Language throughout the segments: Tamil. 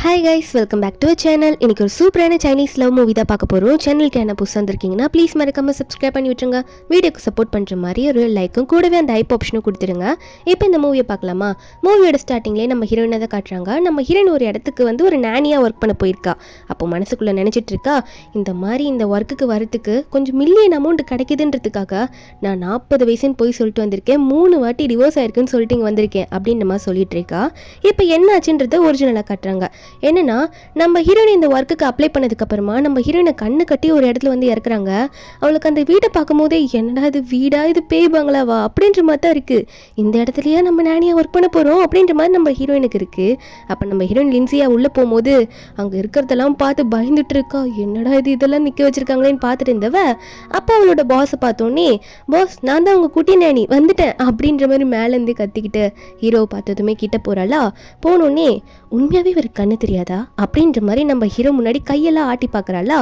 Hi guys, welcome back to channel. இன்னைக்கு ஒரு சூப்பரான சைனீஸ் லவ் மூவி தான் பார்க்க போகிறோம். சேனலுக்கு என்ன புதுசாக வந்திருக்கீங்கன்னா ப்ளீஸ் மறக்காமல் சப்ஸ்கிரைப் பண்ணி விட்டுருங்க. வீடியோக்கு சப்போர்ட் பண்ணுற மாதிரி ஒரு லைக்கும் கூடவே அந்த ஹைப் ஆப்ஷனும் கொடுத்துருங்க. இப்போ இந்த மூவியை பார்க்கலாமா? மூவியோட ஸ்டார்டிங்லேயே நம்ம ஹீரோயினை தான் காட்டுறாங்க. நம்ம ஹீரோயின் ஒரு இடத்துக்கு வந்து ஒரு நானியாக ஒர்க் பண்ண போயிருக்கா. அப்போ மனசுக்குள்ளே நினச்சிட்டு இருக்கா, இந்த மாதிரி இந்த ஒர்க்குக்கு வரத்துக்கு கொஞ்சம் மில்லியன் அமௌண்ட் கிடைக்குதுன்றதுக்காக நான் 40 வயசுன்னு போய் சொல்லிட்டு வந்திருக்கேன், 3 வாட்டி டிவோர்ஸ் ஆயிருக்குன்னு சொல்லிட்டு இங்கே வந்திருக்கேன் அப்படின்னு நம்ம சொல்லிட்டு இருக்கா. இப்போ என்ன ஆச்சுன்றதை ஒரிஜினலாக காட்டுறாங்க. என்னன்னா, நம்ம ஹீரோயின் இந்த ஒர்க்குக்கு அப்ளை பண்ணதுக்கு அப்புறமா நம்ம ஹீரோயினை கண்ணு கட்டி ஒரு இடத்துல வந்து இறக்குறாங்க. அவளுக்கு அந்த வீட்டை பார்க்கும் போதே என்னடா இது வீடா, இது பேய் பங்களாவா அப்படின்ற மாதிரி தான் இருக்கு. இந்த இடத்துலயே நம்ம நானியா ஒர்க் பண்ண போறோம் அப்படின்ற மாதிரி நம்ம ஹீரோயினுக்கு இருக்கு. அப்ப நம்ம ஹீரோயின் லின்சியா உள்ள போகும்போது அங்க இருக்கிறதெல்லாம் பார்த்து பயந்துட்டு இருக்கா. என்னடா இது இதெல்லாம் நிக்க வச்சிருக்காங்களேன்னு பார்த்துட்டு இருந்தவ அப்போ அவளோட பாஸை பார்த்தோன்னே, பாஸ் நான் தான் உங்க குட்டி நானி வந்துட்டேன் அப்படின்ற மாதிரி மேலேருந்து கத்திக்கிட்டு ஹீரோவை பார்த்ததுமே கிட்ட போறாளா. போனோடனே உண்மையாவே இவருக்கு கண்ணு தெரியாதா அப்படின்ற மாதிரி நம்ம ஹீரோ முன்னாடி கையெல்லாம் ஆட்டி பார்க்குறாளா.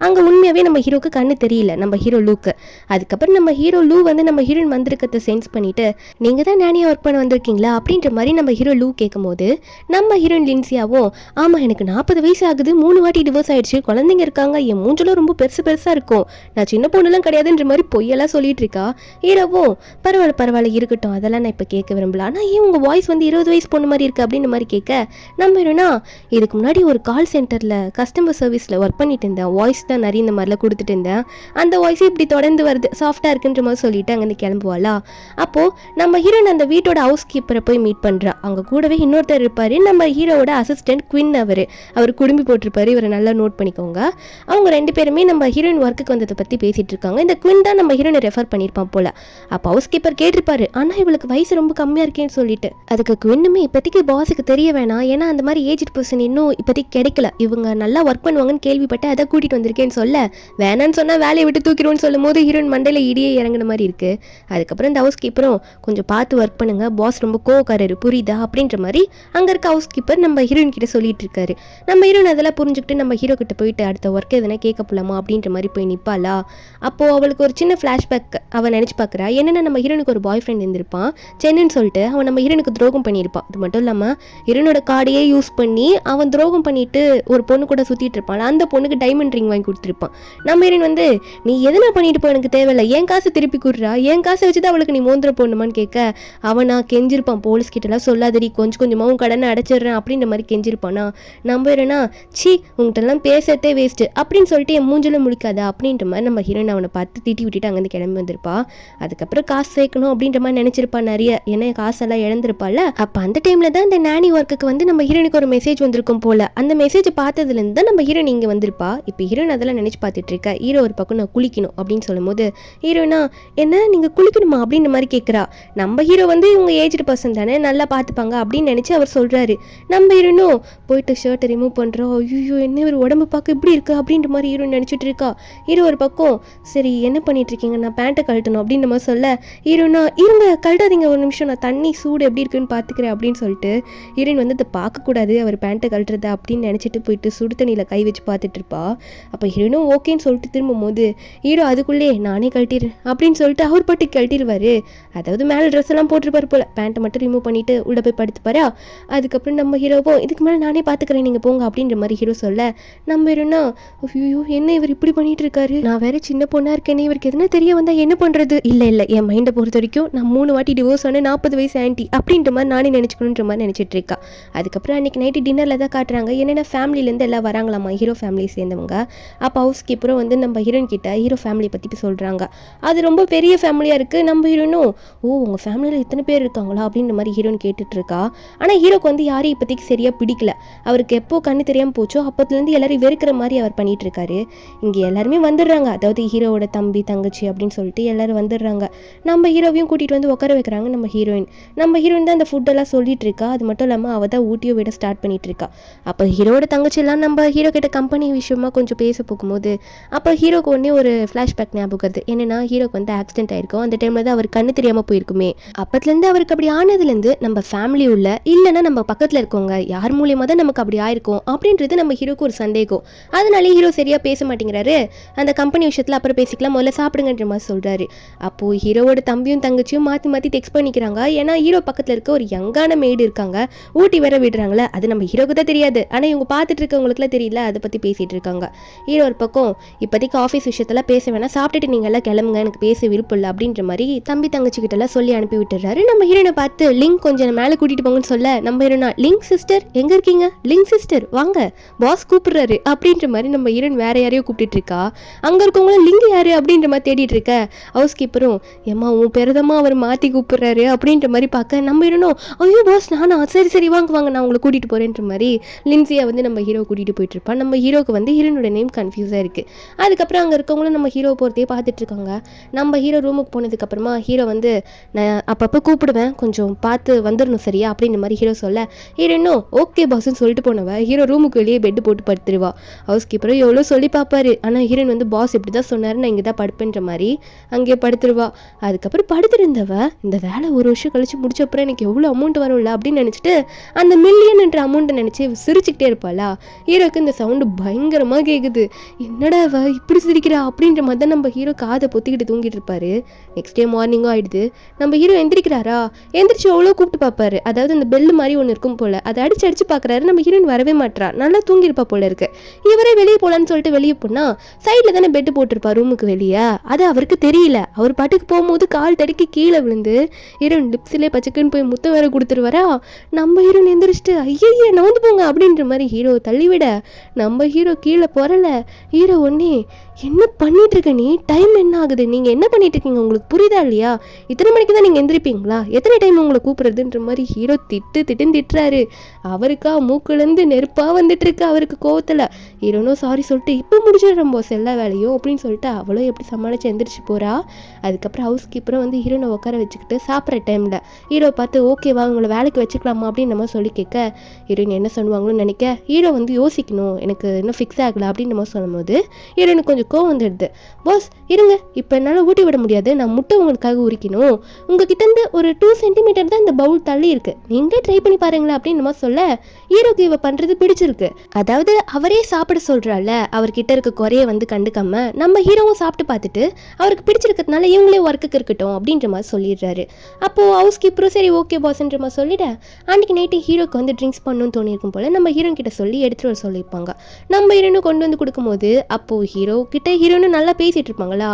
அங்கே உண்மையாகவே நம்ம ஹீரோக்கு கண்ணு தெரியல, நம்ம ஹீரோ லூக்கு. அதுக்கப்புறம் நம்ம ஹீரோ லூ வந்து நம்ம ஹீரோயின் வந்திருக்கிறத சென்ஸ் பண்ணிட்டு, நீங்கள் தான் நானியா ஒர்க் பண்ண வந்திருக்கீங்களா அப்படின்ற மாதிரி நம்ம ஹீரோ லூ கேட்கும் போது நம்ம ஹீரோயின் லின்சியாவும், ஆமாம் எனக்கு 40 வயசு ஆகுது, 3 வாட்டி டிவோர்ஸ் ஆயிடுச்சு, குழந்தைங்க இருக்காங்க, என் மூஞ்செல்லாம் ரொம்ப பெருசாக இருக்கும், நான் சின்ன பொண்ணுலாம் கிடையாதுன்ற மாதிரி பொய்யெல்லாம் சொல்லிட்டு இருக்கா. ஹீரோவும் பரவாயில்ல இருக்கட்டும், அதெல்லாம் நான் இப்போ கேட்க விரும்பல, ஆனால் ஏன் உங்கள் வாய்ஸ் வந்து 20 வயசு பொண்ணு மாதிரி இருக்குது அப்படின்ற மாதிரி கேட்க, நம்ம ஹீரோனா இதுக்கு முன்னாடி ஒரு கால் சென்டரில் கஸ்டமர் சர்வீஸில் ஒர்க் பண்ணிட்டு இருந்தேன், வாய்ஸ் தான் நிறைய இந்த மாதிரிலாம் கொடுத்துட்டு இருந்தேன், அந்த வாய்ஸே இப்படி தொடர்ந்து வருது, சாஃப்டாக இருக்குன்ற மாதிரி சொல்லிட்டு அங்கேருந்து கிளம்புவாளா. அப்போது நம்ம ஹீரோயின் அந்த வீட்டோட ஹவுஸ் கீப்பரை போய் மீட் பண்ணுறா. அங்கே கூடவே இன்னொருத்தர் இருப்பார், நம்ம ஹீரோவோட அசிஸ்டன்ட் குவின். அவர் குடும்பி போட்டிருப்பாரு, இவரை நல்லா நோட் பண்ணிக்கோங்க. அவங்க 2 பேருமே நம்ம ஹீரோயின் ஒர்க்குக்கு வந்ததை பற்றி பேசிகிட்டு இருக்காங்க. இந்த குவின் தான் நம்ம ஹீரோயினை ரெஃபர் பண்ணியிருப்பான் போல. அப்போ ஹவுஸ் கீப்பர் கேட்டிருப்பாரு, ஆனால் இவளுக்கு வயசு ரொம்ப கம்மியாக இருக்கேன்னு சொல்லிட்டு. அதுக்கு குவின்னுமே இப்போதைக்கு பாஸுக்கு தெரிய வேணாம், ஏன்னா அந்த மாதிரி ஏஜ்ட் பர்சன் இன்னும் இப்போதைக்கு கிடைக்கல, இவங்க நல்லா ஒர்க் பண்ணுவாங்கன்னு கேள்விப்பட்டு அதை கூட்டிகிட்டு வந்திருக்கேன்னு சொல்ல, வேணான்னு சொன்னால் வேலையை விட்டு தூக்கிடுவோன்னு சொல்லும் போது ஹீரோயின் மண்டையில் இடியே இறங்குன மாதிரி இருக்குது. அதுக்கப்புறம் இந்த ஹவுஸ் கீப்பரும் கொஞ்சம் பார்த்து ஒர்க் பண்ணுங்க, பாஸ் ரொம்ப கோவக்காரரு புரியுதா அப்படின்ற மாதிரி அங்கே இருக்க ஹவுஸ் கீப்பர் நம்ம ஹீரோயின் கிட்ட சொல்லிட்டு இருக்காரு. நம்ம ஹீரோயின் அதெல்லாம் புரிஞ்சுக்கிட்டு நம்ம ஹீரோ கிட்ட போயிட்டு அடுத்த ஒர்க் எதனா கேட்க போலாமா அப்படின்ற மாதிரி போய் நிற்பாளா. அப்போது அவளுக்கு ஒரு சின்ன ஃப்ளாஷ்பேக் அவள் நினச்சி பார்க்குறா. என்னென்னா நம்ம ஹீரோனுக்கு ஒரு பாய் ஃப்ரெண்ட் இருந்திருப்பான் சென்னைன்னு சொல்லிட்டு, அவன் நம்ம ஹீரோனுக்கு துரோகம் பண்ணியிருப்பான். அது மட்டும் இல்லாமல் ஹீரோனோட கார்டையே யூஸ் பண்ணி அவன் துரோகம் பண்ணிட்டு ஒரு பொண்ணு கூட சுற்றிட்டு இருப்பான், அந்த பொண்ணுக்கு டைமண்ட் ரிங் வாங்கி கொடுத்துருப்பான். நம்ம ஹீரோயின் வந்து, நீ எதனா பண்ணிட்டு போ, எனக்கு தேவையில்லை, என் காசு திருப்பி கொடுறா, என் காசை வச்சு தான் அவளுக்கு நீ மோந்திர போடணுமான்னு கேட்க, அவனா கெஞ்சிருப்பான், போலீஸ் கிட்டலாம் சொல்லாதடி, கொஞ்சமாவும் கடனை அடைச்சிடுறேன் அப்படின்ற மாதிரி கெஞ்சிருப்பானா. நம்ம ஹீரோனா, சி உங்கள்கிட்டலாம் பேசத்தே வேஸ்ட்டு அப்படின்னு சொல்லிட்டு என் மூஞ்சில முடிக்காதா அப்படின்ற மாதிரி நம்ம ஹீரோயின் அவனை பார்த்து திட்டி விட்டுட்டு அங்கேருந்து கிளம்பி வந்திருப்பா. அதுக்கப்புறம் காசு சேர்க்கணும் அப்படின்ற மாதிரி நினச்சிருப்பா நிறைய, ஏன்னா காசெல்லாம் இழந்திருப்பாள். அப்போ அந்த டைமில் தான் இந்த நானி ஒர்க்குக்கு வந்து நம்ம ஹீரோனுக்கு ஒரு மெசேஜ் வந்திருக்கும் போல. அந்த மெசேஜ் பார்த்ததுலேருந்து தான் நம்ம ஹீரோயின் இங்கே வந்திருப்பா. இப்போ ஹீரோயின் அதெல்லாம் நினச்சி பார்த்துட்டு இருக்கா. ஹீரோ ஒரு பக்கம் நான் குளிக்கணும் அப்படின்னு சொல்லும் போது ஹீரோனா, என்ன நீங்கள் குளிக்கணுமா அப்படின்ற மாதிரி கேட்குறா. நம்ம ஹீரோ வந்து இவங்க ஏஜ்டு பர்சன் தானே, நல்லா பார்த்துப்பாங்க அப்படின்னு நினச்சி அவர் சொல்கிறாரு. நம்ம ஹீரோனும் போயிட்டு ஷர்ட்டை ரிமூவ் பண்ணுறோம். ஐயோ என்ன ஒரு உடம்பு பார்க்க இப்படி இருக்கா அப்படின்ற மாதிரி ஹீரோயின் நினச்சிட்டு இருக்கா. ஹீரோ ஒரு பக்கம், சரி என்ன பண்ணிட்டு இருக்கீங்க, நான் பேண்ட்டை கழட்டணும் அப்படின்ற மாதிரி சொல்ல, ஹீரோனா இருங்க கழட்டாதீங்க ஒரு நிமிஷம், நான் தண்ணி சூடு எப்படி இருக்குன்னு பார்த்துக்கிறேன் அப்படின்னு சொல்லிட்டு ஹீரோயின் வந்து அதை பார்க்கக்கூடாது அவர் பேண்ட்டை கழட்டுறத அப்படின்னு நினச்சிட்டு போயிட்டு சுடு தண்ணியில் கை வச்சு பார்த்துட்டு இருப்பா. அப்போ ஹீரோனும் ஓகேன்னு சொல்லிட்டு திரும்பும் போது ஹீரோ அதுக்குள்ளே நானே கழட்டிடுறேன் அப்படின்னு சொல்லிட்டு அவர் பாட்டு கழட்டிடுவார். அதாவது மேலே ட்ரெஸ் எல்லாம் போட்டிருப்பார் போல், பேண்ட்டை மட்டும் ரிமூவ் பண்ணிவிட்டு உள்ளே போய் படுத்துப்பாரா. அதுக்கப்புறம் நம்ம ஹீரோவும் இதுக்கு மேலே நானே பார்த்துக்கிறேன் நீங்கள் போங்க அப்படின்ற மாதிரி ஹீரோ சொல்ல, நம்ம ஹீரோனா ஐயோ என்ன இவர் இப்படி பண்ணிட்டு இருக்காரு, நான் வேற சின்ன பொண்ணாக இருக்கேனே, இவருக்கு எதுனா தெரிய வந்தால் என்ன பண்ணுறது, இல்லை என் மைண்டை பொறுத்த வரைக்கும் நான் 3 வாட்டி டிவோர்ஸ் ஆன 40 வயசு ஆண்டி அப்படின்ற மாதிரி நானே நினச்சிக்கணுன்ற மாதிரி நினச்சிட்டு இருக்கா. அதுக்கப்புறம் அன்றைக்கி நைட்டு டின்னரில் தான் காட்டுறாங்க. என்னென்ன ஃபேமிலியிலேருந்து எல்லாம் வராங்களாமா, ஹீரோ ஃபேமிலியை சேர்ந்தவங்க. அப்போ ஹவுஸ் கீப்பரும் வந்து நம்ம ஹீரோயின் கிட்ட ஹீரோ ஃபேமிலியை பற்றி சொல்கிறாங்க. அது ரொம்ப பெரிய ஃபேமிலியாக இருக்குது. நம்ம ஹீரோனும், ஓ உங்கள் ஃபேமிலியில் இத்தனை பேர் இருக்காங்களா அப்படின்ற மாதிரி ஹீரோயின் கேட்டுட்ருக்கா. ஆனால் ஹீரோக்கு வந்து யாரையும் இப்போதைக்கு சரியாக பிடிக்கல. அவருக்கு எப்போ கண்ணு தெரியாமல் போச்சோ அப்போதுலேருந்து எல்லாரும் வெறுக்கிற மாதிரி அவர் பண்ணிகிட்டு இருக்காரு. இங்கே எல்லாருமே வந்துடுறாங்க, அதாவது ஹீரோவோட தம்பி தங்கச்சி அப்படின்னு சொல்லிட்டு எல்லாரும் வந்துடுறாங்க. நம்ம ஹீரோவையும் கூட்டிகிட்டு வந்து உட்கார வைக்கிறாங்க நம்ம ஹீரோயின். நம்ம ஹீரோயின் தான் அந்த ஃபுட்டெல்லாம் சொல்லிட்டு இருக்கா. அது மட்டும் இல்லாமல் அவள் தான் ஊட்டியோ விட ஸ்டார்ட் பண்ணிட்டு இருக்கா. அப்போ ஹீரோட தங்கச்சிலாம் நம்ம ஹீரோ கிட்ட கம்பெனி விஷயமா கொஞ்சம் பேச போகும்போது அப்போ ஹீரோக்கு ஒன்றே ஒரு ஃப்ளாஷ்பேக் ஞாபகம் வருது. என்னன்னா, ஹீரோக்கு வந்து ஆக்சிடென்ட் ஆயிருக்கும், அந்த டைமில் தான் அவர் கண்ணு தெரியாமல் போயிருக்குமே. அப்பத்துலேருந்து அவருக்கு அப்படி ஆனதுலேருந்து நம்ம ஃபேமிலி உள்ள இல்லைன்னா நம்ம பக்கத்தில் இருக்கவங்க யார் மூலியமாக தான் நமக்கு அப்படி ஆயிருக்கும் அப்படின்றது நம்ம ஹீரோக்கு ஒரு சந்தேகம். அதனாலே ஹீரோ சரியாக பேச மாட்டேங்கிறாரு. அந்த கம்பெனி விஷயத்தில் அப்புறம் பேசிக்கலாம், முதல்ல சாப்பிடுங்கன்ற மாதிரி சொல்கிறாரு. அப்போது ஹீரோவோட தம்பியும் தங்கச்சியும் மாற்றி டெக்ஸ்ட் பண்ணிக்கிறாங்க. ஏன்னா ஹீரோ பக்கத்தில் இருக்க ஒரு யங்கான மெய்டு இருக்காங்க, ஊட்டி வேற விடுறாங்களே, அது நம்ம ஹீரோக்கு ஹீரோக்கு தான் தெரியாது, ஆனால் இவங்க பார்த்துட்டு இருக்கவங்களுக்குலாம் தெரியல, அதை பற்றி பேசிகிட்டு இருக்காங்க. ஹீரோ ஒரு பக்கம் இப்போதைக்கு ஆஃபீஸ் விஷயத்தெல்லாம் பேச வேணாம், சாப்பிட்டுட்டு நீங்கள் எல்லாம் கிளம்புங்க, எனக்கு பேச விருப்பம் இல்லை அப்படின்ற மாதிரி தம்பி தங்கச்சிக்கிட்டலாம் சொல்லி அனுப்பி விட்டுறாரு. நம்ம ஹீரோனை பார்த்து லிங்க் கொஞ்சம் மேலே கூட்டிகிட்டு போங்கன்னு சொல்ல நம்ம ஹீரோனா லிங்க் சிஸ்டர் எங்கே இருக்கீங்க, லிங்க் சிஸ்டர் வாங்க பாஸ் கூப்பிடுறாரு அப்படின்ற மாதிரி நம்ம ஹீரோன் வேற யாரையோ கூப்பிட்டு இருக்கா. அங்கே இருக்கவங்களும் லிங்க் யாரு அப்படின்ற மாதிரி தேடிட்டு இருக்க. ஹவுஸ் கீப்பரும் ஏமா உன் பெருதமா அவர் மாற்றி கூப்பிடுறாரு அப்படின்ற மாதிரி பார்க்க நம்ம ஹீரோனும் ஐயோ பாஸ் நானா, சரி சரி வாங்க வாங்க நான் உங்களை கூட்டிகிட்டு போகிறேன்ற மாதிரி லின்சியை வந்து நம்ம ஹீரோ கூட்டிகிட்டு போயிட்டு இருப்பான். நம்ம ஹீரோக்கு வந்து ஹீரோனோட நேம் கன்ஃபியூஸாக இருக்குது. அதுக்கப்புறம் அங்கே இருக்கவங்களும் நம்ம ஹீரோ போகிறதே பார்த்துட்டு இருக்காங்க. நம்ம ஹீரோ ரூமுக்கு போனதுக்கப்புறமா ஹீரோ வந்து நான் அப்பப்போ கூப்பிடுவேன், கொஞ்சம் பார்த்து வந்துடணும் சரியா அப்படின்ற மாதிரி ஹீரோ சொல்ல ஹீரோனும் ஓகே பாஸ்ன்னு சொல்லிட்டு போனவ ஹீரோ ரூமுக்கு வெளியே பெட்டு போட்டு படுத்துருவா. ஹவுஸ் கீப்பரும் எவ்வளோ சொல்லி பார்ப்பாரு, ஆனால் ஹீரோன் வந்து பாஸ் இப்படி தான் சொன்னார், நான் இங்கே தான் படுப்பேன்ற மாதிரி அங்கேயே படுத்துருவா. அதுக்கப்புறம் படுத்துருந்தவ இந்த வேலை ஒரு வருஷம் கழிச்சு முடிச்சப்பறம் எனக்கு எவ்வளோ அமௌண்ட் வரும்ல அப்படின்னு நினச்சிட்டு அந்த மில்லியன்ன்ற அமௌண்ட்டை நினச்சி சிரிச்சுக்கிட்டே இருப்பாளா. ஹீரோக்கு இந்த சவுண்டு பயங்கரமாக கேட்குது, என்னடா அவ இப்படி சிரிக்கிறா அப்படின்ற மாதிரி தான் நம்ம ஹீரோ காதை பொத்திக்கிட்டு தூங்கிட்டு இருப்பாரு. நெக்ஸ்ட் டே மார்னிங்கும் ஆயிடுது. நம்ம ஹீரோ எந்திரிக்கிறாரா, எந்திரிச்சு எவ்வளோ கூப்பிட்டு பார்ப்பாரு, அதாவது அந்த பெல்லு மாதிரி ஒன்று இருக்கும் போல, அதை அடிச்சு அடிச்சு பார்க்குறாரு. நம்ம ஹீரோயின் வரவே மாட்டா, நல்லா தூங்கியிருப்பா போல இருக்கு. இவரே வெளியே போகலான்னு சொல்லிட்டு வெளியே போனா சைடில் தானே பெட்டு போட்டிருப்பா ரூமுக்கு வெளியே, அது அவருக்கு தெரியல. அவர் பாட்டுக்கு போகும்போது கால் தடுக்கி கீழே விழுந்து ஹீரோயின் லிப்ஸ்லேயே பச்சைக்குன்னு போய் முத்தம் வேற கொடுத்துருவாரா. நம்ம ஹீரோயின் எந்திரிச்சிட்டு ஐயே நவுந்து போங்க அப்படின்ற மாதிரி ஹீரோ தள்ளிவிட நம்ம ஹீரோ கீழே போறல. ஹீரோ ஒன்னே என்ன பண்ணிட்டு இருக்க நீ, டைம் என்ன ஆகுது, நீங்க என்ன பண்ணிட்டு இருக்கீங்க, உங்களுக்கு புரியுதா இல்லையா, இத்தனை மணிக்கு தான் நீங்க எந்திரிப்பீங்களா, எத்தனை டைம் உங்களை கூப்பிடுறதுன்ற மாதிரி ஹீரோ திட்டுன்னு திட்டுறாரு. அவருக்கா மூக்குலேருந்து நெருப்பா வந்துட்டு இருக்கு அவருக்கு கோவத்துல. ஹீரோனும் சாரி சொல்லிட்டு இப்போ முடிச்சிடுறோம் போஸ் எல்லா வேலையும் அப்படின்னு சொல்லிட்டு அவளும் எப்படி சமாளிச்சு எந்திரிச்சு போறா. அதுக்கப்புறம் ஹவுஸ் கீப்பரும் வந்து ஹீரோனை உட்கார வச்சுக்கிட்டு சாப்பிட்ற டைம்ல ஹீரோ பார்த்து ஓகேவா உங்களை வேலைக்கு வச்சுக்கலாமா அப்படின்னு நம்ம சொல்லி கேட்க ஹீரோயின் என்ன சொல்லுவாங்களோன்னு நினைக்க ஹீரோ வந்து யோசிக்கணும், எனக்கு இன்னும் ஃபிக்ஸ் ஆகலை அப்படின்னு நம்ம சொல்லும்போது ஹீரோனுக்கு கொஞ்சம் கோவம் வந்துடுது. பாஸ் இருங்க, இப்போ என்னால் ஊட்டி விட முடியாது, நான் முட்டை உங்களுக்காக உரிக்கணும், உங்ககிட்ட இருந்து ஒரு 2 சென்டிமீட்டர் தான் இந்த பவுல் தள்ளி இருக்கு, நீங்களே ட்ரை பண்ணி பாருங்களா அப்படின்னு நம்ம சொல்ல ஹீரோக்கு இவ பண்றது பிடிச்சிருக்கு. அதாவது அவரே சாப்பிட சொல்றால, அவர்கிட்ட இருக்க குறைய வந்து கண்டுக்காம நம்ம ஹீரோவும் சாப்பிட்டு பார்த்துட்டு அவருக்கு பிடிச்சிருக்கிறதுனால இவங்களே ஒர்க்குக்கு இருக்கட்டும் அப்படின்ற மாதிரி சொல்லிடுறாரு. அப்போ ஹவுஸ் கீப்பரும் சரி ஓகே பாஸ்ன்ற மாதிரி சொல்லிட அன்னைக்கு நைட்டு ஹீரோக்கு வந்து ட்ரிங்க்ஸ் பண்ணணும்னு தோணியிருக்கும் போல நம்ம ஹீரோன் கிட்ட சொல்லி எடுத்துட்டு வர சொல்லியிருப்பாங்க. நம்ம ஹீரோனும் கொண்டு வந்து கொடுக்கும்போது அப்போ ஹீரோ கிட்ட ஹீரோனும் நல்லா பேசிட்டு இருப்பாங்களா.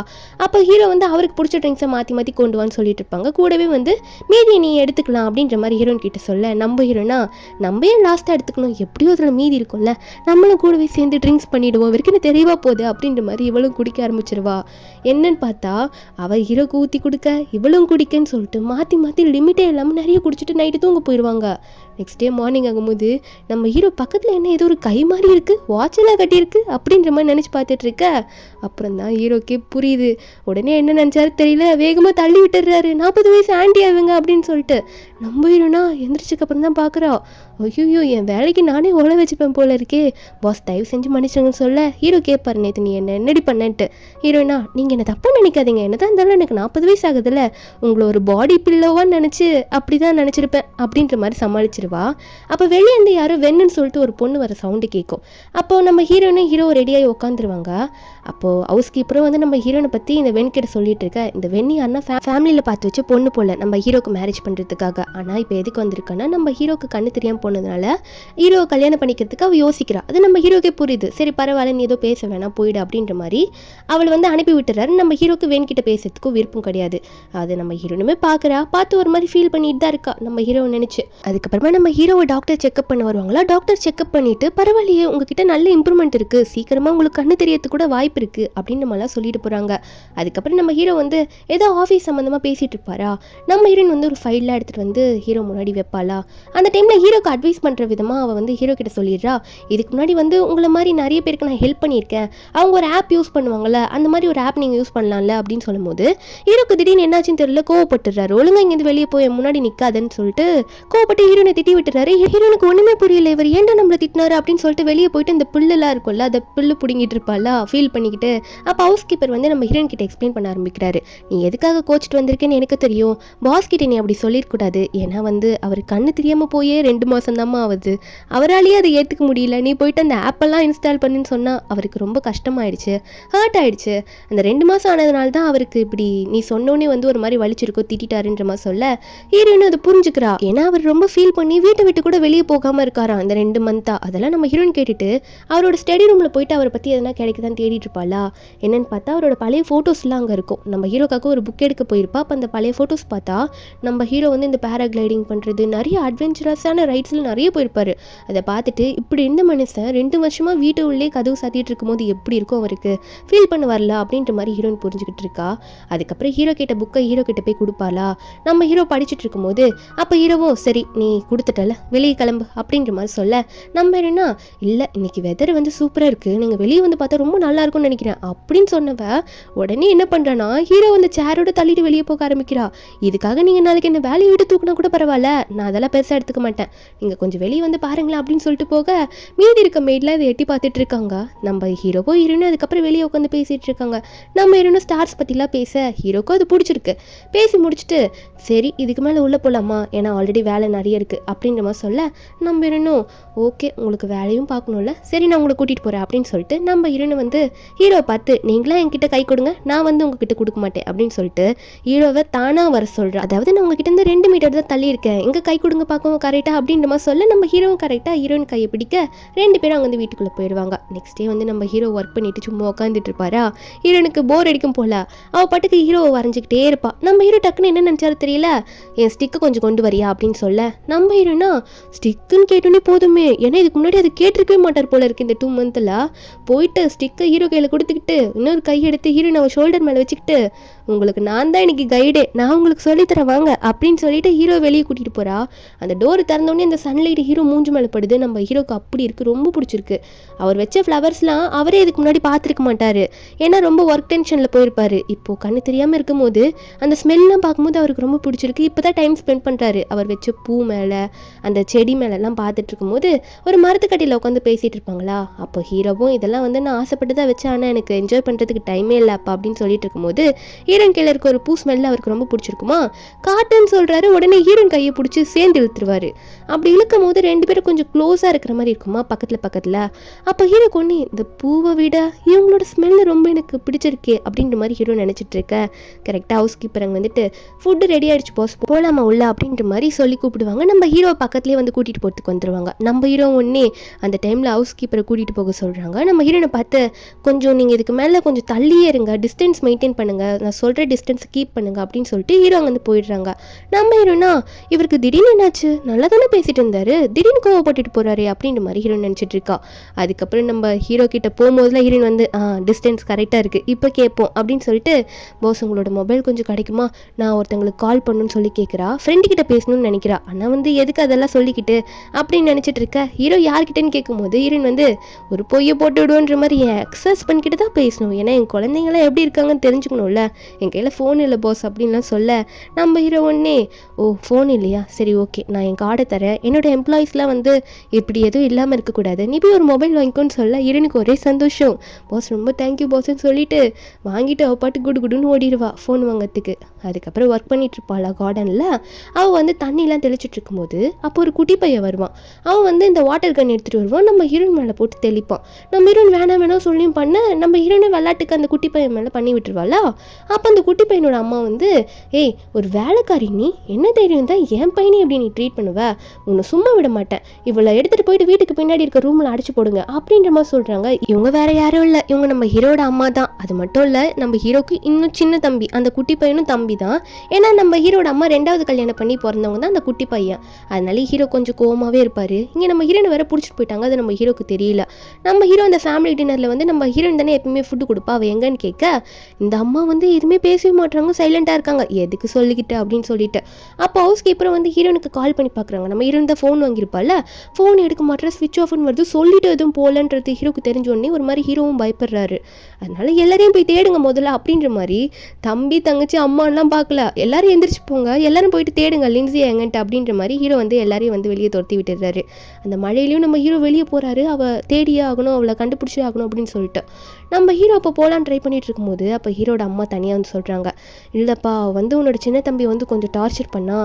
அப்போ ஹீரோ வந்து அவருக்கு பிடிச்ச ட்ரிங்க்ஸை மாற்றி கொண்டு வான்னு சொல்லிட்டு இருப்பாங்க. கூடவே வந்து மீதியை நீ எடுத்துக்கலாம் அப்படின்ற மாதிரி ஹீரோன் கிட்ட சொல்ல நம்ம ஹீரோனா நம்ம ஏன் லாஸ்ட்டாக எடுத்துக்கணும், எப்படியோ அதில் மீதி இருக்கும்ல, நம்மளும் கூடவே சேர்ந்து ட்ரிங்க்ஸ் பண்ணிவிடுவோம், வரைக்கும் தெரியவா போகுது அப்படின்ற மாதிரி இவளும் குடிக்க ஆரம்பிச்சிருவா. என்னன்னு பார்த்தா அவள் ஹீரோக்கு ஊற்றி கொடுக்க இவளும் குடிக்கன்னு சொல்லிட்டு மாற்றி லிமிட்டே இல்லாமல் நிறைய குடிச்சிட்டு நைட்டு தூங்க போயிடுவாங்க. நெக்ஸ்ட் டே மார்னிங் ஆகும்போது நம்ம ஹீரோ பக்கத்தில் என்ன ஏதோ ஒரு கை மாதிரி இருக்குது, வாட்செல்லாம் கட்டியிருக்கு அப்படின்ற மாதிரி நினச்சி பார்த்துட்டு இருக்க. அப்புறம் தான் ஹீரோக்கே புரியுது. உடனே என்ன நினச்சாரு தெரியல, வேகமாக தள்ளி விட்டுறாரு, 40 வயசு ஆண்டி ஆகுங்க அப்படின்னு சொல்லிட்டு. நம்ம ஹீரோனா எந்திரிச்சதுக்கப்புறம் தான் பார்க்குறா, ஐயோ என் வேலைக்கு நானே ஓலை வச்சுப்பேன் போல இருக்கே, பாஸ் தயவு செஞ்சு மன்னிச்சுங்கன்னு சொல்ல ஹீரோ கேட்பாரு நேற்று நீ என்னடி பண்ணன்ட்டு. ஹீரோனா நீங்கள் என்ன தப்பாக நினைக்காதீங்க, என்ன தான் இருந்தாலும் எனக்கு 40 வயசு ஆகுதுல்ல, உங்களை ஒரு பாடி பில்லோவான்னு நினச்சி அப்படி தான் நினச்சிருப்பேன் அப்படின்ற மாதிரி சமாளிச்சிருவா. அப்போ வெளியே இருந்து யாரோ வெண்ணுன்னு சொல்லிட்டு ஒரு பொண்ணு வர சவுண்டு கேட்கும். அப்போது நம்ம ஹீரோனும் ஹீரோ ரெடியாகி உட்காந்துருவாங்க. அப்போது ஹவுஸ் கீப்பரும் வந்து நம்ம ஹீரோனை பற்றி இந்த வெண் கிட்ட சொல்லிட்டு இருக்க, இந்த வெண்ணி அண்ணா ஃபேமிலியில் பார்த்து வச்சு பொண்ணு போல நம்ம ஹீரோக்கு மேரேஜ் பண்ணுறதுக்காக. ஆனால் இப்போ எதுக்கு வந்திருக்கான்னா நம்ம ஹீரோக்கு கண்ணு தெரியாமல் போனதுனால ஹீரோ கல்யாணம் பண்ணிக்கிறதுக்கு அவள் யோசிக்கிறா. அது நம்ம ஹீரோக்கே புரியுது. சரி பரவாயில்ல நீ ஏதோ பேச வேணாம் போயிடு அப்படின்ற மாதிரி அவள் வந்து அனுப்பி விட்டுறாரு. நம்ம ஹீரோக்கு வெண்கிட்ட பேசுறதுக்கும் விருப்பம் கிடையாது. அது நம்ம ஹீரோனுமே பார்த்து ஒரு மாதிரி ஃபீல் பண்ணிட்டு தான் இருக்கா நம்ம ஹீரோ நினைச்சு. அதுக்கப்புறமா நம்ம ஹீரோவை டாக்டர் செக்அப் பண்ண வருவாங்களா. டாக்டர் செக்அப் பண்ணிட்டு பரவாயில்லையே உங்ககிட்ட நல்ல இம்ப்ரூவ்மெண்ட் இருக்கு, சீக்கிரமா உங்களுக்கு கண்ணு தெரியறதுக்கு கூட வாய்ப்பு இருக்கு அப்படின்னு நம்மளாம் சொல்லிட்டு போறாங்க. அதுக்கப்புறம் நம்ம ஹீரோ வந்து ஏதோ ஆஃபீஸ் சம்மந்தமாக பேசிட்டு இருப்பாரா. நம்ம ஹீரோயின் வந்து ஒரு ஃபைல்லாம் எடுத்துட்டு வந்து ஹீரோ முன்னாடி வைப்பாளா. அந்த டைம்ல ஹீரோக்கு அட்வைஸ் பண்ற விதமா அவ வந்து ஹீரோ கிட்ட சொல்லிடுறா, இதுக்கு முன்னாடி வந்து உங்களை மாதிரி நிறைய பேருக்கு நான் ஹெல்ப் பண்ணியிருக்கேன், அவங்க ஒரு ஆப் யூஸ் பண்ணுவாங்கல்ல, அந்த மாதிரி ஒரு ஆப் நீங்க யூஸ் பண்ணலாம்ல அப்படின்னு சொல்லும்போது ஹீரோக்கு திடீர்னு என்னாச்சுன்னு தெரியல, கோவப்பட்டுறாரு. ஒழுங்கா இங்கேருந்து வெளியே போய் முன்னாடி நிக்காதன்னு சொல்லிட்டு கோவப்பட்டு ஹீரோனை திட்டி விட்டுறாரு. ஹீரோனுக்கு ஒண்ணுமே புரியல, இவர் ஏன்டா நம்மளை திட்டினாரு அப்படின்னு சொல்லிட்டு வெளியே போயிட்டு இந்த புல்லெல்லாம் இருக்கும்ல அதை புல்லு பிடிங்கிட்டு இருப்பாளா ஃபீல் பண்ணிக்கிட்டு. அப்போ ஹவுஸ் கீப்பர் வந்து நம்ம ஹீரோயின் கிட்ட எக்ஸ்பிளைன் பண்ண ஆரம்பிக்கிறாரு, நீ எதுக்காக கோச்சிட்டு வந்திருக்கேன்னு எனக்கு தெரியும், பாஸ் கிட்ட நீ அப்படி சொல்லிடக்கூடாது, ஏன்னா வந்து அவர் கண்ணு தெரியாமல் போயே 2 மாதம் மாதம் தான்மா ஆகுது, அவராலேயே அதை ஏற்றுக்க முடியல, நீ போயிட்டு அந்த ஆப்பெல்லாம் இன்ஸ்டால் பண்ணுன்னு சொன்னால் அவருக்கு ரொம்ப கஷ்டமாயிடுச்சு, ஹர்ட் ஆயிடுச்சு. அந்த 2 மாதம் ஆனதுனால தான் அவருக்கு இப்படி நீ சொன்னோன்னே வந்து ஒரு மாதிரி வலிச்சிருக்கோ, திட்டாருன்ற மாதிரி சொல்ல ஹீரோயின் அதை புரிஞ்சுக்கிறா. ஏன்னா அவர் ரொம்ப ஃபீல் பண்ணி வீட்டை விட்டு கூட வெளியே போகாமல் இருக்காராம் அந்த 2 மந்த்தா. அதெல்லாம் நம்ம ஹீரோயின் கேட்டுட்டு அவரோட ஸ்டடி ரூமில் போயிட்டு அவரை பற்றி எதனா கிடைக்குதான் தேடிட்டு இருப்பாளா. என்னன்னு பார்த்தா அவரோட பழைய ஃபோட்டோஸ்லாம் அங்கே இருக்கும். நம்ம ஹீரோக்காக ஒரு புக் எடுக்க போயிருப்பா. அப்போ அந்த பழைய ஃபோட்டோஸ் பார்த்தா நம்ம ஹீரோ வந்து இந்த பேராகிளைடிங் பண்ணுறது, நிறைய அட்வென்ச்சரஸான ரைட்ஸில் நிறைய போயிருப்பாரு. அதை பார்த்துட்டு இப்படி இருந்த மனுஷன் 2 வருஷமாக வீட்டு உள்ளே கதவு சாத்திட்டு இருக்கும்போது எப்படி இருக்கும் அவருக்கு, ஃபீல் பண்ண வரல அப்படின்ற மாதிரி ஹீரோயின் புரிஞ்சுக்கிட்டு இருக்கா. அதுக்கப்புறம் ஹீரோ கிட்ட புக்கை ஹீரோ கிட்ட போய் கொடுப்பாளா. நம்ம ஹீரோ படிச்சுட்டு இருக்கும்போது அப்போ ஹீரோவும் சரி நீ கொடுத்துட்டல வெளியே கிளம்பு அப்படின்ற மாதிரி சொல்ல நம்ம என்னன்னா இல்லை இன்னைக்கு வெதர் வந்து சூப்பராக இருக்குது, நீங்கள் வெளியே வந்து பார்த்தா ரொம்ப நல்லா இருக்கும்னு நினைக்கிறேன் அப்படின்னு சொன்னவ உடனே என்ன பண்ணுறான்னா ஹீரோ வந்து சேரோட தள்ளிட்டு வெளியே போக ஆரம்பிக்கிறா. இதுக்காக நீங்கள் நாளைக்கு என்ன வேலையை விட்டு தூக்கினா கூட பரவாயில்ல, நான் அதெல்லாம் பெருசாக எடுத்துக்க மாட்டேன், நீங்கள் கொஞ்சம் வெளியே வந்து பாருங்களேன் அப்படின்னு சொல்லிட்டு போக மீதி இருக்க மெய்ட்லாம் இதை எட்டி பார்த்துட்டு இருக்காங்க. நம்ம ஹீரோவோ ஹீரோன்னு அதுக்கப்புறம் வெளியே உட்காந்து பேசிகிட்டு இருக்காங்க. நம்ம ஹீரோனும் ஸ்டார்ஸ் பற்றிலாம் பேச ஹீரோக்கும் அது பிடிச்சிருக்கு. பேசி முடிச்சுட்டு சரி இதுக்கு மேலே உள்ளே போகலாமா, ஏன்னா ஆல்ரெடி வேலை நிறைய இருக்குது அப்படின்ற மாதிரி சொல்ல நம்ம ஹீரோனும் ஓகே உங்களுக்கு வேலையும் பார்க்கணும்ல, சரி நான் உங்களை கூட்டிகிட்டு போகிறேன் அப்படின்னு சொல்லிட்டு நம்ம ஹீரோனை வந்து ஹீரோவை பார்த்து நீங்களாம் என்கிட்ட கை கொடுங்க, நான் வந்து உங்ககிட்ட கொடுக்க மாட்டேன் அப்படின்னு சொல்லிட்டு ஹீரோவை தானாக வர சொல்கிறேன். அதாவது நான் உங்ககிட்ட இருந்து 2 மீட்டர் தான் தள்ளி இருக்கேன், எங்கே கை கொடுங்க பார்க்கவும் கரெக்டாக அப்படின்ற மாதிரி சொல்ல நம்ம ஹீரோவும் கரெக்டாக ஹீரோயின் கையை பிடிக்க 2 பேரும் அங்கே வந்து வீட்டுக்குள்ளே போயிடுவாங்க. நெக்ஸ்ட் டே வந்து நம்ம ஹீரோ ஒர்க் பண்ணிட்டு சும்மா உட்காந்துட்டு இருப்பாரா. ஹீரோனுக்கு போர் அடிக்கும் போல அவள் பாட்டுக்கு ஹீரோவை வரைஞ்சிக்கிட்டே இருப்பா. நம்ம ஹீரோ டக்குன்னு என்ன நினச்சாரு தெரியல, என் ஸ்டிக்கை கொஞ்சம் கொண்டு வரியா அப்படின்னு சொல்ல நம்ம ஹீரோனா ஸ்டிக்குன்னு கேட்டோன்னே போதுமே, ஏன்னா இதுக்கு முன்னாடி அது கேட்டிருக்கவே மாட்டார் போல இருக்கு. இந்த 2 மந்த்தில் போயிட்டு ஸ்டிக்கை ஹீரோ கையில் கொடுத்துக்கிட்டு இன்னொரு கை எடுத்து ஹீரோயின் அவள் ஷோல்டர் மேலே வச்சுக்கிட்டு உங்களுக்கு நான் தான் இன்னைக்கு கைடே, நான் உங்களுக்கு சொல்லித்தரேன் வாங்க அப்படின்னு சொல்லிட்டு ஹீரோ வெளியே கூட்டிகிட்டு போகிறா. அந்த டோர் திறந்தோடனே அந்த சன்லைட் ஹீரோ மூஞ்சி மேலே படுது. நம்ம ஹீரோக்கு அப்படி இருக்குது, ரொம்ப பிடிச்சிருக்கு. அவர் வச்ச ஃப்ளவர்ஸ்லாம் அவரே இதுக்கு முன்னாடி பார்த்துருக்க மாட்டார், ஏன்னா ரொம்ப ஒர்க் டென்ஷனில் போயிருப்பார். இப்போது கண்ணு தெரியாமல் இருக்கும்போது அந்த ஸ்மெல்லாம் பார்க்கும்போது அவருக்கு ரொம்ப பிடிச்சிருக்கு. இப்போ தான் டைம் ஸ்பெண்ட் பண்ணுறாரு. அவர் வச்ச பூ மேலே அந்த செடி மேலெல்லாம் பார்த்துட்டு இருக்கும்போது ஒரு மரத்துக்கட்டியில் உட்காந்து பேசிகிட்டு இருப்பாங்களா. அப்போ ஹீரோவும் இதெல்லாம் வந்து நான் ஆசைப்பட்டு தான் வச்சேன், ஆனால் எனக்கு என்ஜாய் பண்ணுறதுக்கு டைமே இல்லை அப்பா அப்படின்னு சொல்லிட்டு இருக்கும்போது ஹீரோயின் கையில் இருக்க ஒரு பூ ஸ்மெல்ல அவருக்கு ரொம்ப பிடிச்சிருக்குமா. காட்டுன்னு சொல்கிறாரு. உடனே ஹீரோயின் கையை பிடிச்சி சேர்ந்து இழுத்துருவாரு. அப்படி இழுக்கும் போது 2 பேரும் கொஞ்சம் க்ளோஸாக இருக்கிற மாதிரி இருக்குமா பக்கத்தில். அப்போ ஹீரோ கொண்டு இந்த பூவை விட இவங்களோட ஸ்மெல்லு ரொம்ப எனக்கு பிடிச்சிருக்கே அப்படின்ற மாதிரி ஹீரோ நினச்சிட்டு இருக்க. கரெக்டாக ஹவுஸ் கீப்பர் அங்கே வந்துட்டு ஃபுட்டு ரெடி ஆகிடுச்சு பாஸ் போகலாமா உள்ள அப்படின்ற மாதிரி சொல்லி கூப்பிடுவாங்க. நம்ம ஹீரோ பக்கத்துலேயே வந்து கூட்டிகிட்டு போகிறதுக்கு வந்துடுவாங்க. நம்ம ஹீரோ ஒன்றே அந்த டைமில் ஹவுஸ் கீப்பரை கூட்டிகிட்டு போக சொல்கிறாங்க. நம்ம ஹீரோனை பார்த்து கொஞ்சம் நீங்கள் இதுக்கு மேலே கொஞ்சம் தள்ளியே இருங்க, டிஸ்டன்ஸ் மெயின்டைன் பண்ணுங்கள், நான் சொல்கிற டிஸ்டன்ஸ் கீப் பண்ணுங்க அப்படின்னு சொல்லிட்டு ஹீரோ அங்கே வந்து போயிடுறாங்க. நம்ம ஹீரோனா இவருக்கு திடீர்னு என்னாச்சு, நல்லா தானே பேசிட்டு இருந்தாரு, திடீர்னு கோவப்பட்டுட்டு போகிறாரு அப்படின்ற மாதிரி ஹீரோ நினச்சிட்டு இருக்கா. அதுக்கப்புறம் நம்ம ஹீரோ கிட்ட போகும்போதுலாம் ஹீரோயின் வந்து டிஸ்டன்ஸ் கரெக்டாக இருக்குது இப்போ கேட்போம் அப்படின்னு சொல்லிட்டு பாஸ் உங்களோட மொபைல் கொஞ்சம் கிடைக்குமா, நான் ஒருத்தவங்களுக்கு கால் பண்ணணும்னு சொல்லி கேட்குறா. ஃப்ரெண்டு கிட்ட பேசணும்னு நினைக்கிறா. ஆனால் வந்து எதுக்கு அதெல்லாம் சொல்லிக்கிட்டு அப்படின்னு நினச்சிட்டு இருக்க. ஹீரோ யார்கிட்டன்னு கேட்கும்போது ஹீரோயின் வந்து ஒரு பொய்யை போட்டு விடுவோன்ற மாதிரி என் எக்ஸஸ் பண்ணிக்கிட்டு தான் பேசணும், ஏன்னா என் குழந்தைங்களாம் எப்படி இருக்காங்கன்னு தெரிஞ்சுக்கணும்ல, என் கையில் ஃபோன் இல்லை பாஸ் அப்படின்லாம் சொல்ல நம்ம ஹீரோ ஒன்னே ஓ ஃபோன் இல்லையா, சரி ஓகே நான் என் கார்டை தரேன், என்னோடய எம்ப்ளாயீஸ்லாம் வந்து இப்படி எதுவும் இல்லாமல் இருக்கக்கூடாது, நீ போய் ஒரு மொபைல் வாங்கிக்கோன்னு சொல்ல ஹீரோனுக்கு ஒரே சந்தோஷம். பாஸ் ரொம்ப தேங்க்யூ பாஸ்ன்னு சொல்லிட்டு வாங்கிட்டு அவள் பாட்டு குடுன்னு ஓடிடுவா ஃபோன் வாங்கிறதுக்கு. அதுக்கப்புறம் ஒர்க் பண்ணிட்டு இருப்பாளா கார்டனில். அவள் வந்து தண்ணிலாம் தெளிச்சிட்டு இருக்கும்போது அப்போ ஒரு குட்டி பையன் வருவான். அவன் வந்து இந்த வாட்டர் கன் எடுத்துகிட்டு வருவான். நம்ம ஹீரோயின் மேலே போட்டு தெளிப்பான். நம்ம ஹீரோயின் வேணாம் சொல்லியும் பண்ண நம்ம ஹீரோயின் விளையாட்டுக்கு அந்த குட்டி பையன் மேலே பண்ணி விட்டுருவாளா. அப்போ அந்த குட்டி பையனோட அம்மா வந்து ஏய் ஒரு வேலைக்காரி நீ, என்ன தைரியம் தான் என் பையனை எப்படி நீ ட்ரீட் பண்ணுவ, உன்னை சும்மா விட மாட்டேன், இவளை எடுத்துகிட்டு போயிட்டு வீட்டுக்கு பின்னாடி இருக்க ரூமில் அடைச்சி போடுங்க அப்படின்ற மாதிரி சொல்கிறாங்க. இவங்க வேற யாரும் இல்லை, இவங்க நம்ம ஹீரோட அம்மா தான். அது மட்டும் இல்லை நம்ம ஹீரோக்கு இன்னும் சின்ன தம்பி, அந்த குட்டி பையனும் தம்பி தான். ஏன்னா நம்ம ஹீரோட அம்மா 2வது கல்யாணம் பண்ணி பிறந்தவங்க தான் அந்த குட்டி பையன். அதனால ஹீரோ கொஞ்சம் கோவமாகவே இருப்பார். இங்கே நம்ம ஹீரோனை வேற பிடிச்சிட்டு போயிட்டாங்க, அது நம்ம ஹீரோக்கு தெரியல. நம்ம ஹீரோ அந்த ஃபேமிலி டின்னரில் வந்து நம்ம ஹீரோயின் தானே எப்பவுமே ஃபுட்டு கொடுப்பா, அவள் எங்கன்னு கேட்க இந்த அம்மா வந்து எதுவுமே பேசவே மாட்டாங்க, சைலண்டாக இருக்காங்க, எதுக்கு சொல்லிக்கிட்டு அப்படின்னு சொல்லிட்டு. அப்போ ஹவுஸ் கீப்பரை வந்து ஹீரோனுக்கு கால் பண்ணி பார்க்குறாங்க. நம்ம ஹீரோயின் தான் ஃபோன் வாங்கியிருப்பால, ஃபோன் எடுக்க மாட்டேற, ஸ்விட்ச் ஆஃப்னு வருது, சொல்லிட்டு எதுவும் போகலன்றது ஹீரோக்கு தெரிஞ்சோடனே ஒரு மாதிரி ஹீரோவும் பயப்படுறாரு. அதனால எல்லாரையும் போய் தேடுங்க முதல்ல அப்படின்ற மாதிரி தம்பி தங்கச்சி அம்மாலாம் பார்க்கல, எல்லாரும் எந்திரிச்சு போங்க, எல்லாரும் போயிட்டு தேடுங்க லின்ஸி எங்கன்ட்டு அப்படின்ற மாதிரி ஹீரோ வந்து எல்லாரையும் வந்து வெளியே துரத்தி விட்டுடுறாரு. அந்த மழையிலையும் நம்ம ஹீரோ வெளியே போகிறாரு, அவள் தேடியே ஆகணும், அவளை கண்டுபிடிச்சே ஆகணும் அப்படின்னு சொல்லிட்டு. நம்ம ஹீரோ அப்போ போகலான்னு ட்ரை பண்ணிட்டு இருக்கும்போது அப்போ ஹீரோட அம்மா தனியாக வந்து சொல்கிறாங்க, இல்லைப்பா வந்து உன்னோட சின்ன தம்பி வந்து கொஞ்சம் டார்ச்சர் பண்ணா,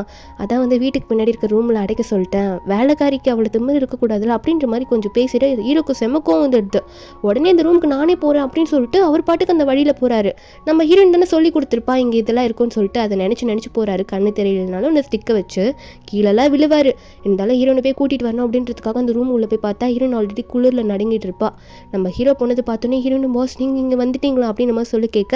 அதான் வந்து வீட்டுக்கு பின்னாடி இருக்க ரூமில் அடைக்க சொல்லிட்டேன் வந்துட்டேன், வேலைக்காரிக்கு அவ்வளோ திமிரு இருக்கக்கூடாதுல அப்படின்ற மாதிரி கொஞ்சம் பேசிட்டு ஹீரோக்கு செமக்கம் வந்துடுது. உடனே இந்த ரூமுக்கு நானே போகிறேன் அப்படின்னு சொல்லிட்டு அவர் பாட்டுக்கு அந்த வழியில் போகிறாரு. நம்ம ஹீரோயின் தானே சொல்லி கொடுத்துருப்பா இங்கே இதெல்லாம் இருக்குன்னு சொல்லிட்டு அதை நினச்சி போகிறாரு. கண்ணு தெரியலனாலும் அந்த ஸ்டிக்கை வச்சு கீழெல்லாம் விழுவார். இருந்தாலும் ஹீரோனை போய் கூட்டிகிட்டு வரணும் அப்படின்றதுக்காக அந்த ரூம் உள்ளே போய் பார்த்தா ஹீரோயின் ஆல்ரெடி குளிரில் நடுங்கிட்டு இருப்பா. நம்ம ஹீரோ போனது பார்த்தோன்னே ஹீரோயின் பாஸ் நீங்கள் இங்கே வந்துட்டீங்களா அப்படின்னு நம்ம சொல்லி கேட்க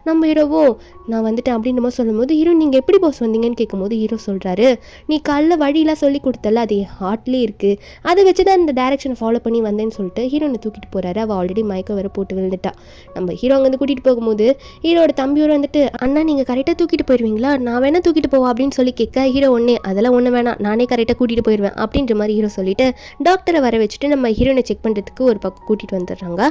நம்ம ஹீரோவோ நான் வந்துட்டேன் அப்படின்னு நம்ம சொல்லும்போது ஹீரோயின் நீங்கள் எப்படி பாஸ் வந்தீங்கன்னு கேட்கும்போது ஹீரோ சொல்கிறாரு நீ காலைல வழியெல்லாம் சொல்லி கொடுத்தல அது ஹார்ட்லேயே இருக்குது, அதை வச்சு தான் இந்த டேரக்ஷனை ஃபாலோ பண்ணி வந்தேன்னு சொல்லிட்டு ஹீரோனை தூக்கிட்டு போகிறாரு. அவள் ஆல்ரெடி மயக்கம் வேற போட்டு விழுந்துட்டா. நம்ம ஹீரோ அங்கேருந்து கூட்டிகிட்டு போகும்போது ஹீரோட தம்பியோட வந்துட்டு அண்ணா நீங்கள் கரெக்டாக தூக்கிட்டு போயிடுவீங்களா, நான் வேணா தூக்கிட்டு போவா அப்படின்னு சொல்லி கேட்க ஹீரோ அதெல்லாம் ஒன்று வேணாம், நானே கரெக்டாக கூட்டிகிட்டு போயிடுவேன் அப்படின்ற மாதிரி ஹீரோ சொல்லிட்டு டாக்டரை வர வச்சுட்டு நம்ம ஹீரோனை செக் பண்ணுறதுக்கு ஒரு பக்கம் கூட்டிகிட்டு வந்துடுறாங்க.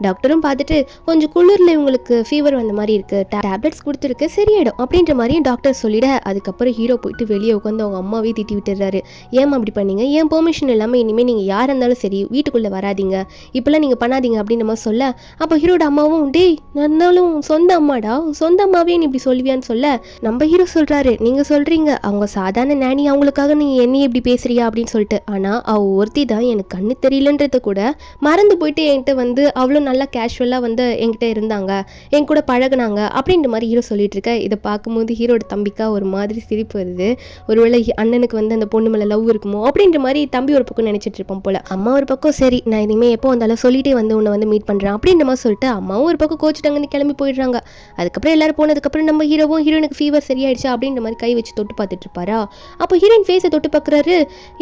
டாக்டரும் பார்த்துட்டு கொஞ்சம் குளிரில் இவங்களுக்கு ஃபீவர் வந்த மாதிரி இருக்குது, டேப்லெட்ஸ் கொடுத்துருக்கு சரியாயிடும் அப்படின்ற மாதிரி டாக்டர் சொல்லிட அதுக்கப்புறம் ஹீரோ போயிட்டு வெளியே உட்காந்து அவங்க அம்மாவே திட்டி விட்டுறாரு. ஏன் அப்படி பண்ணீங்க, ஏன் பெர்மிஷன் இல்லாமல் இனிமேல் நீங்கள் யாராக இருந்தாலும் சரி வீட்டுக்குள்ளே வராதிங்க, இப்போல்லாம் நீங்கள் பண்ணாதீங்க அப்படின்னு நம்ம சொல்ல அப்போ ஹீரோட அம்மாவும் டேய் நன்னாலும் சொந்த அம்மாடா, சொந்த அம்மாவே நீ இப்படி சொல்லுவியான்னு சொல்ல நம்ம ஹீரோ சொல்கிறாரு நீங்கள் சொல்கிறீங்க அவங்க சாதாரண நானி, அவங்களுக்காக நீ என்னையே இப்படி பேசுறியா அப்படின்னு சொல்லிட்டு, ஆனால் அவள் ஒருத்தி தான் எனக்கு கண்ணு தெரியலன்றத கூட மறந்து போயிட்டு என்கிட்ட வந்து அவ்வளோ நல்லா கேஷுவலாக வந்து என்கிட்ட இருந்தாங்க, என் கூட பழகினாங்க அப்படின்ற மாதிரி ஹீரோ சொல்லிட்டு இருக்க. இதை பார்க்கும்போது ஹீரோட தம்பிக்கா ஒரு மாதிரி சிரிப்பு வருது. ஒருவேளை அண்ணனுக்கு வந்து அந்த பொண்ணு மேலே லவ் இருக்குமோ அப்படின்ற மாதிரி தம்பி ஒரு பக்கம் நினச்சிட்டு இருப்போம் போல. அம்மா ஒரு பக்கம் சரி நான் இனிமேல் எப்போ வந்தாலும் சொல்லிட்டே வந்து உன்னை வந்து மீட் பண்ணுறேன் அப்படின்ற மாதிரி சொல்லிட்டு அம்மாவும் ஒரு பக்கம் கோச்சிட்டாங்கன்னு கிளம்பி போயிடுறாங்க. அதுக்கப்புறம் எல்லாரும் போனதுக்கப்புறம் நம்ம ஹீரோவும் ஹீரோனுக்கு ஃபீவர் சரியாயிடுச்சா அப்படின்ற மாதிரி கை வச்சு தொட்டு பார்த்துட்டு இருப்பாரா. அப்போ ஹீரோயின் ஃபேஸை தொட்டு பார்க்குறாரு.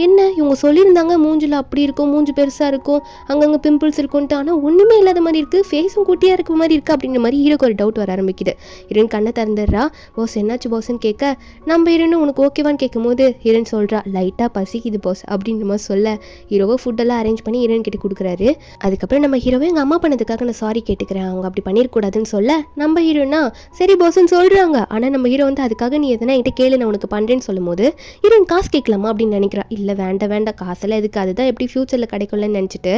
என்ன இவங்க சொல்லியிருந்தாங்க மூஞ்சில் அப்படி இருக்கும், மூஞ்சி பெருசாக இருக்கும், அங்கங்கே பிம்பிள்ஸ் இருக்கும்ட்டு, ஆனால் ஒன்றுமே இல்லாத மாதிரி இருக்குது, ஃபேஸும் குட்டியாக இருக்க மாதிரி இருக்குது அப்படின்ற மாதிரி ஹீரோக்கு ஒரு டவுட் வர ஆரம்பிக்குது. ஹீரோயின் கண்ணை திறந்துடுறா. பாஸ் என்னாச்சு பாஸ்ன்னு கேட்க நம்ம ஹீரோன்னு உனக்கு ஓகேவான்னு கேட்கும்போது ஹீரோயின் சொல்கிறா லைட்டாக பசிக்குது பாஸ் அப்படின்ற மாதிரி சொல்ல ஹீரோவை ஃபுட்டெல்லாம் அரேஞ்ச் பண்ணி ஹீரோயின் கிட்ட கொடுக்குறாரு. அதுக்கப்புறம் நம்ம ஹீரோவை எங்கள் அம்மா பண்ணதுக்காக நான் சாரி கேட்டுக்கிறேன், அவங்க அப்படி பண்ணிடக்கூடாதுன்னு சொல்ல நம்ம ஹீரோனா சரி பாஸ்ன்னு சொல்கிறாங்க. ஆனால் நம்ம ஹீரோ வந்து அதுக்காக நீ எதனா என்கிட்ட கேளு நான் உனக்கு பண்ணுறேன்னு சொல்லும்போது ஹீரோயின் காசு கேட்கலாமா அப்படின்னு நினைக்கிறா. இல்லை வேண்டாம் காசெல்லாம் எதுக்கு, அதுதான் எப்படி ஃப்யூச்சரில் கிடைக்கும்லன்னு நினச்சிட்டு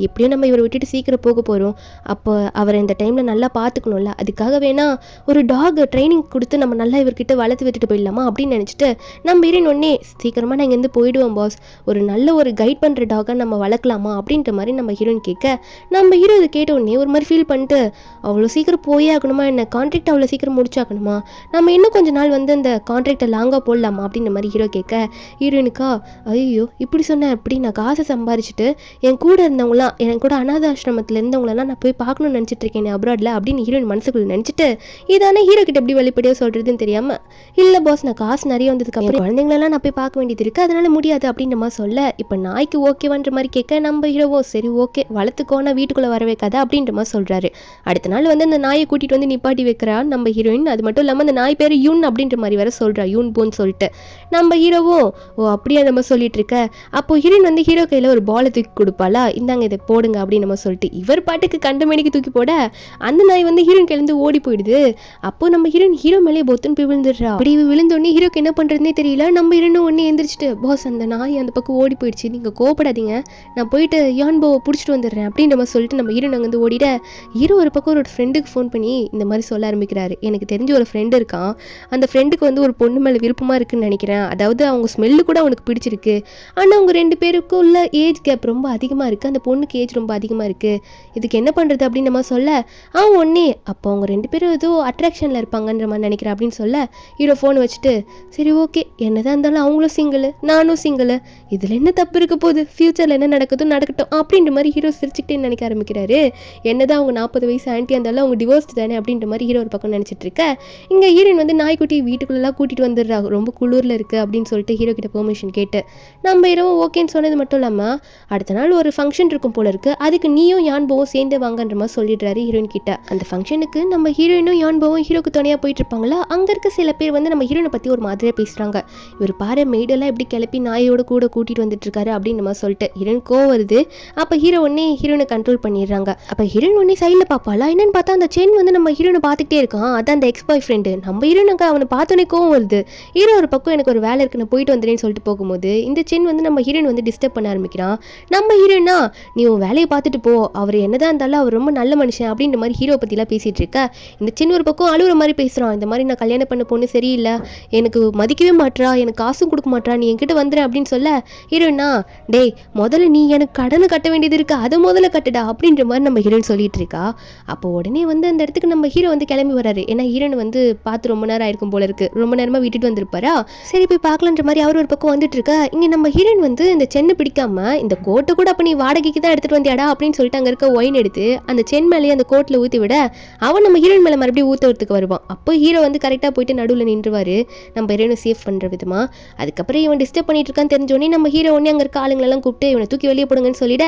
எப்படியும் நம்ம இவரை விட்டுட்டு சீக்கிரம் போக போகிறோம், அப்போ அவரை இந்த டைமில் நல்லா பார்த்துக்கணும்ல, அதுக்காக வேணா ஒரு டாக் ட்ரைனிங் கொடுத்து நம்ம நல்லா இவர்கிட்ட வளர்த்து விட்டுட்டு போயிடலாமா அப்படின்னு நினச்சிட்டு நம்ம ஹீரோயின் ஒன்னே சீக்கிரமாக நான் இங்கேருந்து போயிடுவோம் பாஸ், ஒரு நல்ல ஒரு கைட் பண்ணுற டாகாக நம்ம வளர்க்கலாமா அப்படின்ற மாதிரி நம்ம ஹீரோயின் கேட்க நம்ம ஹீரோ இதை கேட்ட உடனே ஒரு மாதிரி ஃபீல் பண்ணிட்டு அவ்வளோ சீக்கிரம் போயே ஆகணுமா, என்ன கான்ட்ராக்ட் அவ்வளோ சீக்கிரம் முடிச்சாக்கணுமா, நம்ம இன்னும் கொஞ்சம் நாள் வந்து அந்த கான்ட்ராக்டை லாங்காக போடலாமா அப்படின்ற மாதிரி ஹீரோ கேட்க ஹீரோயினுக்கா ஐயோ இப்படி சொன்னேன் அப்படி நான் காசை சம்பாரிச்சிட்டு என் கூட இருந்தவங்களாம் என் கூட அனாத ஆசிரமத்தில் இருந்தவங்களெல்லாம் நான் போய் பார்க்கணும்னு நினச்சிட்டு இருக்கேன் அப்ராட்ல அப்படின்னு ஹீரோயின் மனசுக்குள்ள நினச்சிட்டு இதானே ஹீரோ கிட்ட எப்படி வெளிப்படையாக சொல்கிறதுன்னு தெரியாமல் இல்லை பாஸ் நான் காசு நிறைய வந்ததுக்கு அப்புறம் குழந்தைங்களெல்லாம் நான் போய் பார்க்க வேண்டியது இருக்குது அதனால முடியாது அப்படின்ற மாதிரி சொல்ல இப்போ நாய்க்கு ஓகேவான்ற மாதிரி கேட்க நம்ம ஹீரோவோ சரி ஓகே வளர்த்துக்கோனா வீட்டுக்குள்ளே வர வைக்காத அப்படின்ற மாதிரி சொல்கிறாரு. அடுத்த நாள் வந்து அந்த நாயை கூட்டிகிட்டு வந்து நிப்பாட்டி வைக்கிறா நம்ம ஹீரோயின். அது மட்டும் இல்லாமல் அந்த நாய் பேர் யூன் அப்படின்ற மாதிரி வேற சொல்கிறா, யூன் போன்னு சொல்லிட்டு. நம்ம ஹீரோவோ ஓ அப்படியே நம்ம சொல்லிட்டு இருக்க அப்போ ஹீரோயின் வந்து ஹீரோ கையில் ஒரு பாலை தூக்கி கொடுப்பாளா, இந்தாங்க இதை போடுங்க அப்படின்னு நம்ம சொல்லிட்டு இவர் பாட்டுக்கு கண்ட மணிக்கு தூக்கி போட அந்த நாய் வந்து ஹீரோயின் கையிலேருந்து ஓடி போயிடுது. அப்போ நம்ம ஹீரோயின் ஹீரோ மேலே பொத்துன்னு போய் விழுந்துடுறா. அப்படி விழுந்தோடனே ஹீரோக்கு என்ன பண்ணுறதுனே தெரியல. நம்ம ஹீரோன்னு ஒன்று எந்திரிச்சிட்டு பாஸ் அந்த நாய் அந்த பக்கம் ஓடி போயிடுச்சு, நீங்கள் கோவப்படாதீங்க, நான் போயிட்டு யான்போவை பிடிச்சிட்டு வந்துடுறேன் அப்படின்னு நம்ம சொல்லிட்டு நம்ம ஹீரோன் அங்கேருந்து ஓடிட ஹீரோ ஒரு பக்கம் ஒரு ஃப்ரெண்டுக்கு ஃபோன் பண்ணி இந்த மாதிரி சொல்ல ஆரம்பிக்கிறாரு. எனக்கு தெரிஞ்ச ஒரு ஃப்ரெண்டு இருக்கான், அந்த ஃப்ரெண்டுக்கு வந்து ஒரு பொண்ணு மேலே விருப்பமாக இருக்குன்னு நினைக்கிறேன், அதாவது அவங்க ஸ்மெல்லு கூட அவனுக்கு பிடிச்சிருக்கு, ஆனால் அவங்க 2 பேருக்கும் உள்ள ஏஜ் கேப் ரொம்ப அதிகமாக இருக்குது, அந்த பொண்ணுக்கு ஏஜ் ரொம்ப அதிகமாக இருக்குது, இதுக்கு என்ன பண்ணுறது அப்படின்னு நம்ம சொல்ல ஒன்னே அப்போ அவங்க 2 பேரும் ஏதோ அட்ராக்ஷனில் இருப்பாங்கன்ற மாதிரி நினைக்கிறேன் அப்படின்னு சொல்ல ஹீரோ ஃபோன் வச்சுட்டு சரி ஓகே என்னதான் இருந்தாலும் அவங்களும் சிங்கிள் நானும் சிங்கிள், இதில் என்ன தப்பு இருக்க போகுது, ஃப்யூச்சரில் என்ன நடக்குதோ நடக்கட்டும் அப்படின்ற மாதிரி ஹீரோ சிரிச்சுக்கிட்டே நினைக்க ஆரம்பிக்கிறாரு. என்னதான் அவங்க 40 வயசு ஆண்டி இருந்தாலும் அவங்க டிவோர்ஸ்டு தானே அப்படின்ற மாதிரி ஹீரோ ஒரு பக்கம் நினச்சிட்டு இருக்க இங்கே ஹீரோயின் வந்து நாய்க்குட்டி வீட்டுக்குள்ளெல்லாம் கூட்டிகிட்டு வந்துடுறா, ரொம்ப குளிரில் இருக்குது அப்படின்னு சொல்லிட்டு ஹீரோ கிட்ட பெர்மிஷன் கேட்டு நம்ம ஹீரோ ஓகேன்னு சொன்னது மட்டும் இல்லாமல் அடுத்த நாள் ஒரு ஃபங்க்ஷன் இருக்கும் போல இருக்குது, அதுக்கு நீயும் யான்போவும் சேர்ந்து வாங்கன்ற மாதிரி சொல்லிடுறாரு ஹீரோயின் கிட்ட. அந்த ஃபங்க்ஷனுக்கு நம்ம ஹீரோயினும் யான்போவும் ஹீரோக்கு துணையாக போயிட்டு இருப்பாங்களா, அங்கே இருக்க சில பேர் வந்து நம்ம ஹீரோனை பற்றி ஒரு மாதிரியாக பேசுகிறாங்க, இவர் பாரு மெய்டெல்லாம் எப்படி கிளப்பி நாயோட கூட கூட்டிகிட்டு வந்துட்டு இருக்காரு அப்படின்னு நம்ம சொல்லிட்டு ஹீரோயின் கோவம் வருது. அப்போ ஹீரோ ஒன்னே ஹீரோனை கண்ட்ரோல் பண்ணிடுறாங்க. அப்போ ஹீரோயின் ஒன்னே சைடில் பார்ப்பாளா, என்னன்னு பார்த்தா அந்த செயின் வந்து நம்ம ஹீரோனை பார்த்துக்கிட்டே இருக்கான், அதான் அந்த எக்ஸ் பாய் ஃப்ரெண்டு. நம்ம ஹீரோனுக்கு அவனை பார்த்தோன்னே கோவம் வருது. ஹீரோ ஒரு பக்கம் எனக்கு ஒரு வேலை இருக்கு நான் போயிட்டு வந்துடுன்னு சொல்லிட்டு போகும்போது இந்த செயின் வந்து நம்ம ஹீரோயின் வந்து டிஸ்டர்ப் பண்ண ஆரம்பிக்கிறான். நம்ம ஹீரோயினா நீ உன் வேலையை பார்த்துட்டு போ, அவர் என்னதான் இருந்தாலும் அவர் ரொம்ப நல்ல மனுஷன் அப்படின்ற மாதிரி ஹீரோ பற்றிலாம் பேசிகிட்டு இருக்க இந்த சின்ன ஒரு பக்கம் அழுகுற மாதிரி பேசுகிறான். இந்த மாதிரி நான் கல்யாணம் பண்ண பொண்ணு சரியில்லை, எனக்கு மதிக்கவே மாட்றா, எனக்கு காசும் கொடுக்க மாட்றா, நீ என்கிட்ட வந்துடுறேன் அப்படின்னு சொல்ல ஹீரோனா டேய் முதல்ல நீ எனக்கு கடனை கட்ட வேண்டியது இருக்கு, அதை முதல்ல கட்டுடா அப்படின்ற மாதிரி நம்ம ஹீரோயின் சொல்லிட்டு இருக்கா. அப்போ உடனே வந்து அந்த இடத்துக்கு நம்ம ஹீரோ வந்து கிளம்பி வராரு. ஏன்னா ஹீரோன் வந்து பார்த்து ரொம்ப நேரம் ஆயிருக்கும் போல இருக்கு, ரொம்ப நேரமா விட்டுட்டு வந்திருப்பாரா. சரி போய் பார்க்கலான்ற மாதிரி அவர் ஒரு பக்கம் வந்துட்டு இருக்கா. இங்க நம்ம ஹீரோயின் வந்து இந்த சென்னை பிடிக்காம இந்த கோட்டை கூட அப்ப நீ வாடகைக்கு தான் எடுத்துட்டு வந்தியாடா அப்படின்னு சொல்லிட்டு அங்க இருக்க ஒயின் எடுத்து அந்த சென் மேலேயே அந்த கோட்ல ஊத்தி விட அவன் நம்ம ஹீரோயின் மேல மறுபடியும் ஊத்துறதுக்கு வருவான். அப்போ ஹீரோ வந்து கரெக்டா போயிட்டு நடுவில் நின்றுவாரு நம்ம ஹீரோனை சேஃப் பண்ற விதமா. அதுக்கப்புறம் இவன் டிஸ்டர்ப் பண்ணிட்டு இருக்கான்னு தெரிஞ்சோடனே நம்ம ஹீரோ ஒன்னே அங்க இருக்க ஆளுங்களெல்லாம் கூப்பிட்டு இவனை தூக்கி வெளியே போடுங்கன்னு சொல்லிட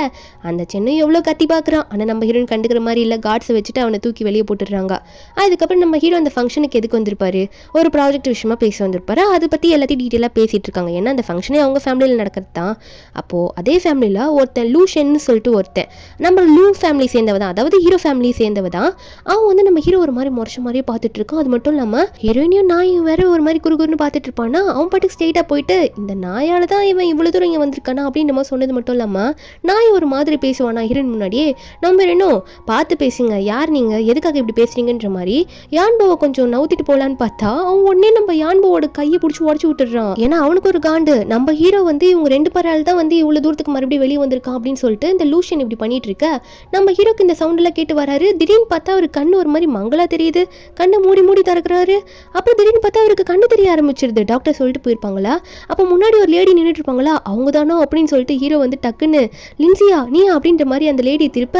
அந்த சென்னை எவ்வளோ கத்தி பார்க்குறான். ஆனால் நம்ம ஹீரோயின் கண்டுக்கிற மாதிரி இல்லை, கார்ட்ஸை வச்சுட்டு அவனை தூக்கி வெளியே போட்டுடுறாங்க. அதுக்கப்புறம் நம்ம ஹீரோ அந்த ஃபங்க்ஷனுக்கு எதுக்கு வந்திருப்பாரு, ஒரு ப்ராஜெக்ட் விஷயமா பேச வந்திருப்பாரு. அதை பற்றி எல்லாத்தையும் டீட்டெயிலாக பேசிட்டு இருக்காங்க. ஏன்னா அந்த ஃபங்க்ஷனே அவங்க ஃபேமிலியில் நடக்கிறது தான். அப்போது அதே ஃபேமிலியில் ஒருத்தன் லூஷன்னு சொல்லிட்டு ஒருத்தன் நம்ம லூ ஃபேமிலி சேர்ந்தவ தான், அதாவது ஹீரோ ஃபேமிலி சேர்ந்தவ தான். அவன் வந்து நம்ம ஹீரோ ஒரு மாதிரி முறைச்ச மாதிரியே பார்த்துட்டு இருக்கான். அது மட்டும் இல்லாமல் ஹீரோயினையும் நாயும் வேற ஒரு மாதிரி குறுகுறுன்னு பார்த்துட்டு இருப்பானா. அவன் பாட்டுக்கு ஸ்ட்ரெயிட்டாக போயிட்டு இந்த நாயால் தான் இவன் இவ்வளோ தூரம் இங்கே வந்திருக்கானா அப்படின்னு நம்ம சொன்னது மட்டும் இல்லாமல் நாய் ஒரு மாதிரி பேசுவானா ஹீரோயின் முன்னாடியே. நம்ம இன்னும் பார்த்து பேசுங்க, யார் நீங்கள், எதுக்காக இப்படி பேசுறீங்கன்ற மாதிரி யான்போவை கொஞ்சம் நவுத்திட்டு போகலான்னு பார்த்தா அவன் உடனே நம்ம யான்போவோட கையை பிடிச்சி உடச்சி விட்டுறான். ஏன்னா அவனுக்கு ஒரு காண்டு, நம்ம ஹீரோ வந்து இவங்க 2 பேரால் தான் வந்து இவ்வளோ தூரத்துக்கு மறுபடியும் வெளியே வந்திருக்கான் அப்படின்னு சொல்லிட்டு இந்த லூஷன் இப்படி பண்ணிட்டு இருக்க நம்ம ஹீரோக்கு இந்த சவுண்டெல்லாம் கேட்டு வராரு. திடீர்னு பார்த்தா அவர் கண்ணு ஒரு மாதிரி மங்களா தெரியுது, கண்ணை மூடி மூடி திறக்கிறாரு. அப்புறம் திடீர்னு பார்த்தா அவருக்கு கண்ணு தெரிய ஆரம்பிச்சிருது. டாக்டர் சொல்லிட்டு போயிருப்பாங்களா, அப்போ முன்னாடி ஒரு லேடி நின்றுட்டு இருப்பாங்களா, அவங்க தானோ அப்படின்னு சொல்லிட்டு ஹீரோ வந்து டக்குன்னு லின்சியா நீ அப்படின்ற மாதிரி அந்த லேடி திருப்ப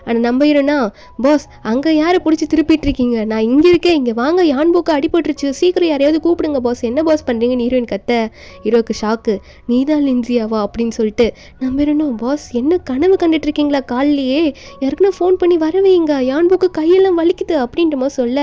ஆனால் நம்ம ஹீரோனா பாஸ் அங்கே யாரை பிடிச்சி திருப்பிட்டு இருக்கீங்க, நான் இங்கே இருக்கேன், இங்கே வாங்க, யான்போக்கு அடிபட்டுருச்சு, சீக்கிரம் யாரையாவது கூப்பிடுங்க பாஸ், என்ன பாஸ் பண்ணுறீங்கன்னு ஹீரோயின் கத்த ஹீரோக்கு ஷாக்கு, நீ தான் லின்சியாவா அப்படின்னு சொல்லிட்டு நம்ம ஹீரோனா பாஸ் என்ன கனவு கண்டுட்டு இருக்கீங்களா, காலையிலேயே யாருக்குன்னா ஃபோன் பண்ணி வரவைங்க, யான்போக்கு கையெல்லாம் வலிக்குது அப்படின்ற மாதிரி சொல்ல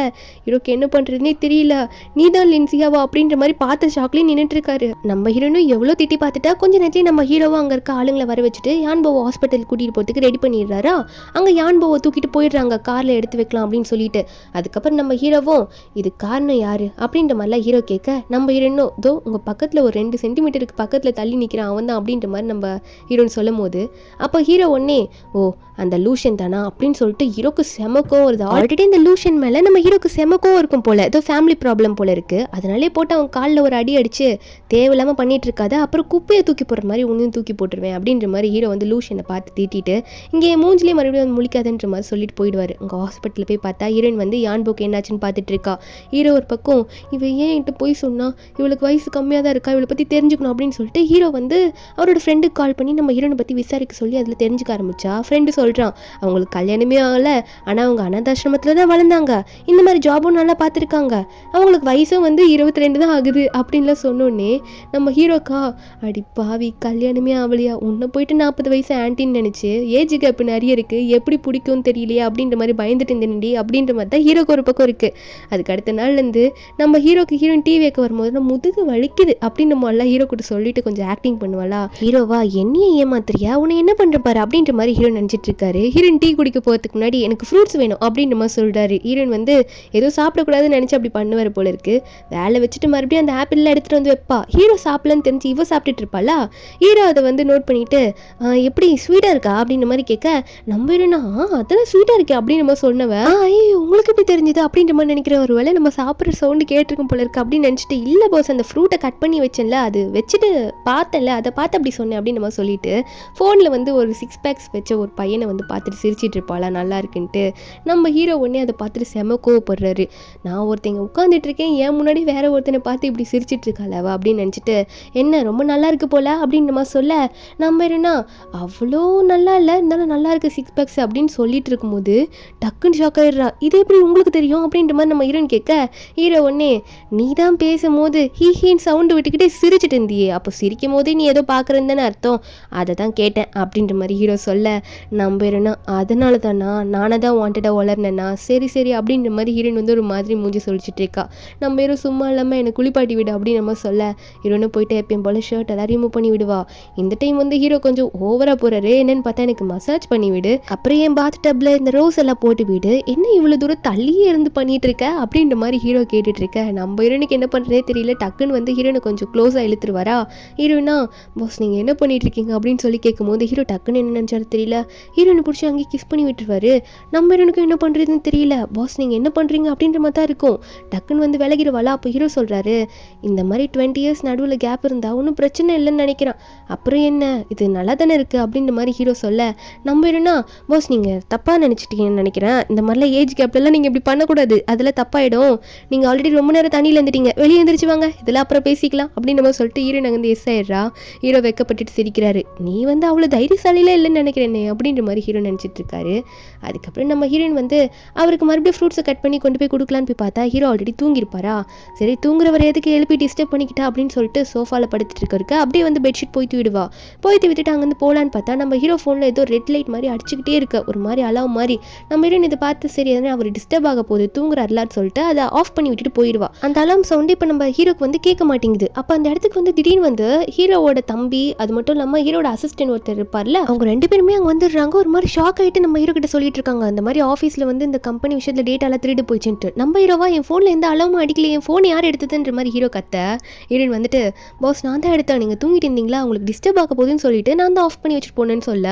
ஹீரோக்கு என்ன பண்ணுறதுனே தெரியல, நீ தான் லின்சியாவா அப்படின்ற மாதிரி பார்த்த ஷாக்லேயே நின்றுட்டு இருக்காரு. நம்ம ஹீரோனும் எவ்வளோ திட்டி பார்த்துட்டா கொஞ்சம் நேரத்தையும் நம்ம ஹீரோவும் அங்கே இருக்க ஆளுங்களை வர வச்சுட்டு யான்போவை ஹாஸ்பிட்டல் கூட்டிகிட்டு போகிறதுக்கு ரெடி பண்ணிடுறாரா. அங்கே யான்போவை தூக்கிட்டு போயிடுறாங்க, காரில் எடுத்து வைக்கலாம் அப்படின்னு சொல்லிட்டு. அதுக்கப்புறம் நம்ம ஹீரோவும் இது காரணம் யாரு அப்படின்ற மாதிரிலாம் ஹீரோ கேட்க நம்ம ஹீரோனும் தோ உங்கள் பக்கத்தில் ஒரு 2 சென்டிமீட்டருக்கு பக்கத்தில் தள்ளி நிற்கிறான் அவன் தான் அப்படின்ற மாதிரி நம்ம ஹீரோன்னு சொல்லும் போது அப்போ ஹீரோ ஒன்னே ஓ அந்த லூஷன் தானா அப்படின்னு சொல்லிட்டு ஹீரோக்கு செமக்கோ வருது. ஆல்ரெடி இந்த லூஷன் மேலே நம்ம ஹீரோக்கு செமக்கோ இருக்கும் போல, ஏதோ ஃபேமிலி ப்ராப்ளம் போல இருக்கு. அதனாலே போட்டு அவன் காலில் ஒரு அடி அடிச்சு தேவையில்லாமல் பண்ணிட்டு இருக்காது, அப்புறம் குப்பையை தூக்கி போடுற மாதிரி உன்னையும் தூக்கி போட்டுருவேன் அப்படின்ற மாதிரி ஹீரோ வந்து லூஷனை பார்த்து தீட்டிட்டு இங்கே மூஞ்சிலே மறுபடியும் வந்து முழிக்காதுன்ற மாதிரி சொல்லிட்டு போயிடுவார். அங்கே ஹாஸ்பிட்டலில் போய் பார்த்தா ஹீரோயின் வந்து யான்போக்கு என்னாச்சுன்னு பார்த்துட்டு இருக்கா. ஹீரோ ஒரு பக்கம் இவன் ஏன் என்கிட்ட போய் சொன்னா, இவளுக்கு வயசு கம்மியாக தான் இருக்கா, இவளை பற்றி தெரிஞ்சுக்கணும் அப்படின்னு சொல்லிட்டு ஹீரோ வந்து அவரோட ஃப்ரெண்டுக்கு கால் பண்ணி நம்ம ஹீரோனை பற்றி விசாரிக்க சொல்லி அதில் தெரிஞ்சுக்க ஆரம்பிச்சா. ஃப்ரெண்டு சொல்கிறான் அவங்களுக்கு கல்யாணமே ஆகலை, ஆனால் அவங்க அனாதாசிரமத்தில் தான் வளர்ந்தாங்க, இந்த மாதிரி ஜாபும் நல்லா பார்த்துருக்காங்க, அவங்களுக்கு வயசும் வந்து 22 தான் ஆகுது அப்படின்லாம் சொன்னோன்னே நம்ம ஹீரோக்கா அடி பாவி கல்யாணமே ஆகலையா, உன்னை போயிட்டு 40 வயசு ஆன்டின்னு நினச்சி ஏஜ் கேப் நிறைய இருக்குது, எப்படி பிடிக்கும்னு தெரியலையா அப்படின்ற மாதிரி பயந்துட்டு இருந்தேன்டி அப்படின்ற மாதிரி தான் ஹீரோக்கு ஒரு பக்கம் இருக்குது. அதுக்கு அடுத்த நாள்லேருந்து நம்ம ஹீரோக்கு ஹீரோயின் டிவி வைக்க வரும்போது நம்ம முதுகு வலிக்குது அப்படின்னு நம்ம எல்லாம் ஹீரோ கூட சொல்லிட்டு கொஞ்சம் ஆக்டிங் பண்ணுவாளா. ஹீரோவா என்னையே ஏமாத்துறியா, உன்னை என்ன பண்ணுற பாரு அப்படின்ற மாதிரி ஹீரோ நினச்சிட்டு இருக்காரு. ஹீரோயின் டீ குடிக்க போகிறதுக்கு முன்னாடி எனக்கு ஃப்ரூட்ஸ் வேணும் அப்படின்ற மாதிரி சொல்கிறாரு. ஹீரோயின் வந்து ஏதோ சாப்பிடக்கூடாதுன்னு நினச்சி அப்படி பண்ணுவார் போல இருக்கு. வேலை வச்சுட்டு மறுபடியும் அந்த ஆப்பிள்லாம் எடுத்துகிட்டு வந்து வைப்பா. ஹீரோ சாப்பிடலன்னு தெரிஞ்சு இவ சாப்பிட்டுட்டு இருப்பாளா. ஹீரோ அதை வந்து நோட் பண்ணிட்டு எப்படி ஸ்வீட்டாக இருக்கா அப்படின்ற மாதிரி கேட்க நம்ம ஹீரோனா அதெல்லாம் ஸ்வீட்டாக இருக்கே அப்படின்னு நம்ம சொன்னவன் ஐயோ உங்களுக்கு எப்படி தெரிஞ்சுது அப்படின்ற மாதிரி நினைக்கிற ஒரு வேலை நம்ம சாப்பிட்ற சவுண்டு கேட்டிருக்கும் போல இருக்கு அப்படின்னு நினச்சிட்டு இல்லை பாஸ் அந்த ஃப்ரூட்டை கட் பண்ணி வச்சேன்ல அது வச்சுட்டு பார்த்தேன்ல அதை பார்த்து அப்படி சொன்னேன் அப்படின்னு நம்ம சொல்லிட்டு ஃபோனில் வந்து ஒரு 6 பேக்ஸ் வச்ச ஒரு பையனை வந்து பார்த்துட்டு சிரிச்சிட்டு இருப்பாளா நல்லா இருக்குன்ட்டு. நம்ம ஹீரோ உடனே அதை பார்த்துட்டு செம கோவப்படுறாரு. நான் ஒருத்தங்க உட்காந்துட்டு இருக்கேன், ஏன் முன்னாடி வேற ஒருத்தனை பார்த்து இப்படி சிரிச்சிட்டு இருக்காளவா அப்படின்னு நினச்சிட்டு என்ன ரொம்ப நல்லா இருக்கு போல அப்படின்னு நம்ம சொல்ல நம்ம என்னன்னா அவ்வளோ நல்லா இல்லை இருந்தாலும் நல்லா இருக்கு 6 பேக்ஸ் அப்படின்னு சொல்லிட்டு இருக்கும்போது டக்குன்னு ஷாக் ஆயிடுறா. இது எப்படி உங்களுக்கு தெரியும் அப்படின்ற மாதிரி நம்ம ஹீரோன்னு கேட்க ஹீரோ உடனே நீ தான் பேசும்போது ஹீன்னு சவுண்டு விட்டுக்கிட்டே சிரிச்சிட்டு இருந்தியே, அப்போ சிரிக்கும் போதே நீ ஏதோ பார்க்குறதுன்னு அர்த்தம், அதை தான் கேட்டேன் அப்படின்ற மாதிரி ஹீரோ சொல்ல நம்ம என்னன்னா அதனால தானா நானே தான் வாண்டடாக வளர்னேன்னா சரி சரி அப்படின்ற மாதிரி ஹீரோயின் வந்து ஒரு மாதிரி மூஞ்சி சொல்லிச்சுட்டு இருக்கா. நம்ம ஹீரோ சும்மா இல்லாமல் எனக்கு குளிப்பாட்டி விடு அப்படின்னு நம்ம சொல்ல ஹீரோன்னு போயிட்டு எப்பயும் போல் ஷர்ட் எல்லாம் ரிமூவ் பண்ணி விடுவா. இந்த டைம் வந்து ஹீரோ கொஞ்சம் ஓவராக போகிறாரு, என்னன்னு பார்த்தா எனக்கு மசாஜ் பண்ணி விடு, அப்புறம் என் பாத் டப்ல இந்த ரோஸ் எல்லாம் போட்டு விடு, என்ன இவ்வளோ தூரம் தள்ளியே இருந்து பண்ணிட்டு இருக்க அப்படின்ற மாதிரி ஹீரோ கேட்டுட்டு இருக்க. நம்ம ஹீரோனுக்கு என்ன பண்ணுறதே தெரியல. டக்குன்னு வந்து ஹீரோனை கொஞ்சம் க்ளோஸாக இழுத்துருவாரா. ஹீரோனா பாஸ் நீங்கள் என்ன பண்ணிட்டு இருக்கீங்க அப்படின்னு சொல்லி கேட்கும்போது ஹீரோ டக்குன்னு என்ன நினச்சாரு தெரியல, ஹீரோனை பிடிச்சி அங்கேயே கிஸ் பண்ணி விட்டுருவாரு. நம்ம ஹீரோனுக்கு என்ன பண்ணுறதுன்னு தெரியல, பாஸ் நீங்கள் என்ன பண்ணுறீங்க அப்படின்ற மாதிரி தான் இருக்கும். டக்குன்னு வந்து விலகிடுவாளா. அப்போ ஹீரோ சொல்கிறாரு இந்த மாதிரி 20 இயர்ஸ் நடுவில் கேப் இருந்தால் வந்தா ஒன்றும் பிரச்சனை இல்லைன்னு நினைக்கிறான். அப்புறம் என்ன, இது நல்லா தானே இருக்குது அப்படின்ற மாதிரி ஹீரோ சொல்ல, நம்ம ஹீரோனா, பாஸ் நீங்கள் தப்பாக நினச்சிட்டீங்கன்னு நினைக்கிறேன், இந்த மாதிரிலாம் ஏஜ் கேப்லலாம் நீங்கள் இப்படி பண்ணக்கூடாது, அதெல்லாம் தப்பாயிடும், நீங்கள் ஆல்ரெடி ரொம்ப நேரம் தண்ணியில் இருந்துட்டீங்க, வெளியே எழுந்திரிச்சு வாங்க, இதெல்லாம் அப்புறம் பேசிக்கலாம் அப்படின்னு நம்ம சொல்லிட்டு ஹீரோயின் அங்கே எஸ் ஆயிடுறா. ஹீரோ வெக்கப்பட்டுட்டு சிரிக்கிறாரு. நீ வந்து அவ்வளோ தைரியசாலிலாம் இல்லைன்னு நினைக்கிறேனே அப்படின்ற மாதிரி ஹீரோ நினச்சிட்டு இருக்காரு. அதுக்கப்புறம் நம்ம ஹீரோயின் வந்து அவருக்கு மறுபடியும் ஃப்ரூட்ஸை கட் பண்ணி கொண்டு போய் கொடுக்கலான்னு போய் பார்த்தா ஹீரோ ஆல்ரெடி தூங்கிருப்பாரா. சரி தூங்குறவரை எதுக்கு எழுப்பி டிஸ்டர்ப் பண்ணிக்கிட்டா அப்படின்னு சொல்லிட்டு சோஃபாவில் படுத்துட்டு இருக்கருக்கு அப்படியே வந்து பெட்ஷீட் போய்த்து விடுவா. போய்த்து விட்டுட்டு அங்கேருந்து போகலான்னு பார்த்தா நம்ம ஹீரோ ஃபோனில் ஏதோ ரெட் லைட் மாதிரி அடிச்சுக்கிட்டே இருக்க, ஒரு மாதிரி அலாவ் மாதிரி. நம்ம ஹீரோயின் இதை பார்த்து சரி எதனா அவர் டிஸ்டர்ப் ஆக போகுது தூங்குறாருலான்னு சொல்லிட்டு அதை ஆஃப் பண்ணி விட்டுட்டு போயிடுவா. அந்த அலாம் சவுண்டு இப்போ நம்ம ஹீரோக்கு வந்து கேட்க மாட்டேங்குது. அப்போ அந்த இடத்துக்கு வந்து திடீர்னு வந்து ஹீரோவோட தம்பி, அது மட்டும் இல்லாமல் ஹீரோட அசிஸ்டன்ட் ஒருத்தர் இருப்பார்ல, அவங்க 2 பேருமே அங்கே வந்துடுறாங்க. ஒரு மாதிரி ஷாக் ஆகிட்டு நம்ம ஹீரோ கிட்ட சொல்லிட்டு இருக்காங்க, அந்த மாதிரி ஆஃபீஸில் வந்து இந்த கம்பெனி விஷயத்தில் டேட்டாலாம் திருடு போயிடுச்சுன்ட்டு. நம்ம ஹீரோவா என் ஃபோனில் எந்த அலாவும் அடிக்கல, என் ஃபோன் யார் எடுத்ததுன்ற மாதிரி ஹீரோ கத்த. ஹீரோயின் வந்துட்டு பாஸ் நான் தான் எடுத்தேன், நீங்கள் தூங்கிட்டு இருந்தீங்களா, உங்களுக்கு டிஸ்டர்ப் ஆக போகுதுன்னு சொல்லிட்டு நான் தான் ஆஃப் பண்ணி வச்சுட்டு போனேன்னு சொல்ல,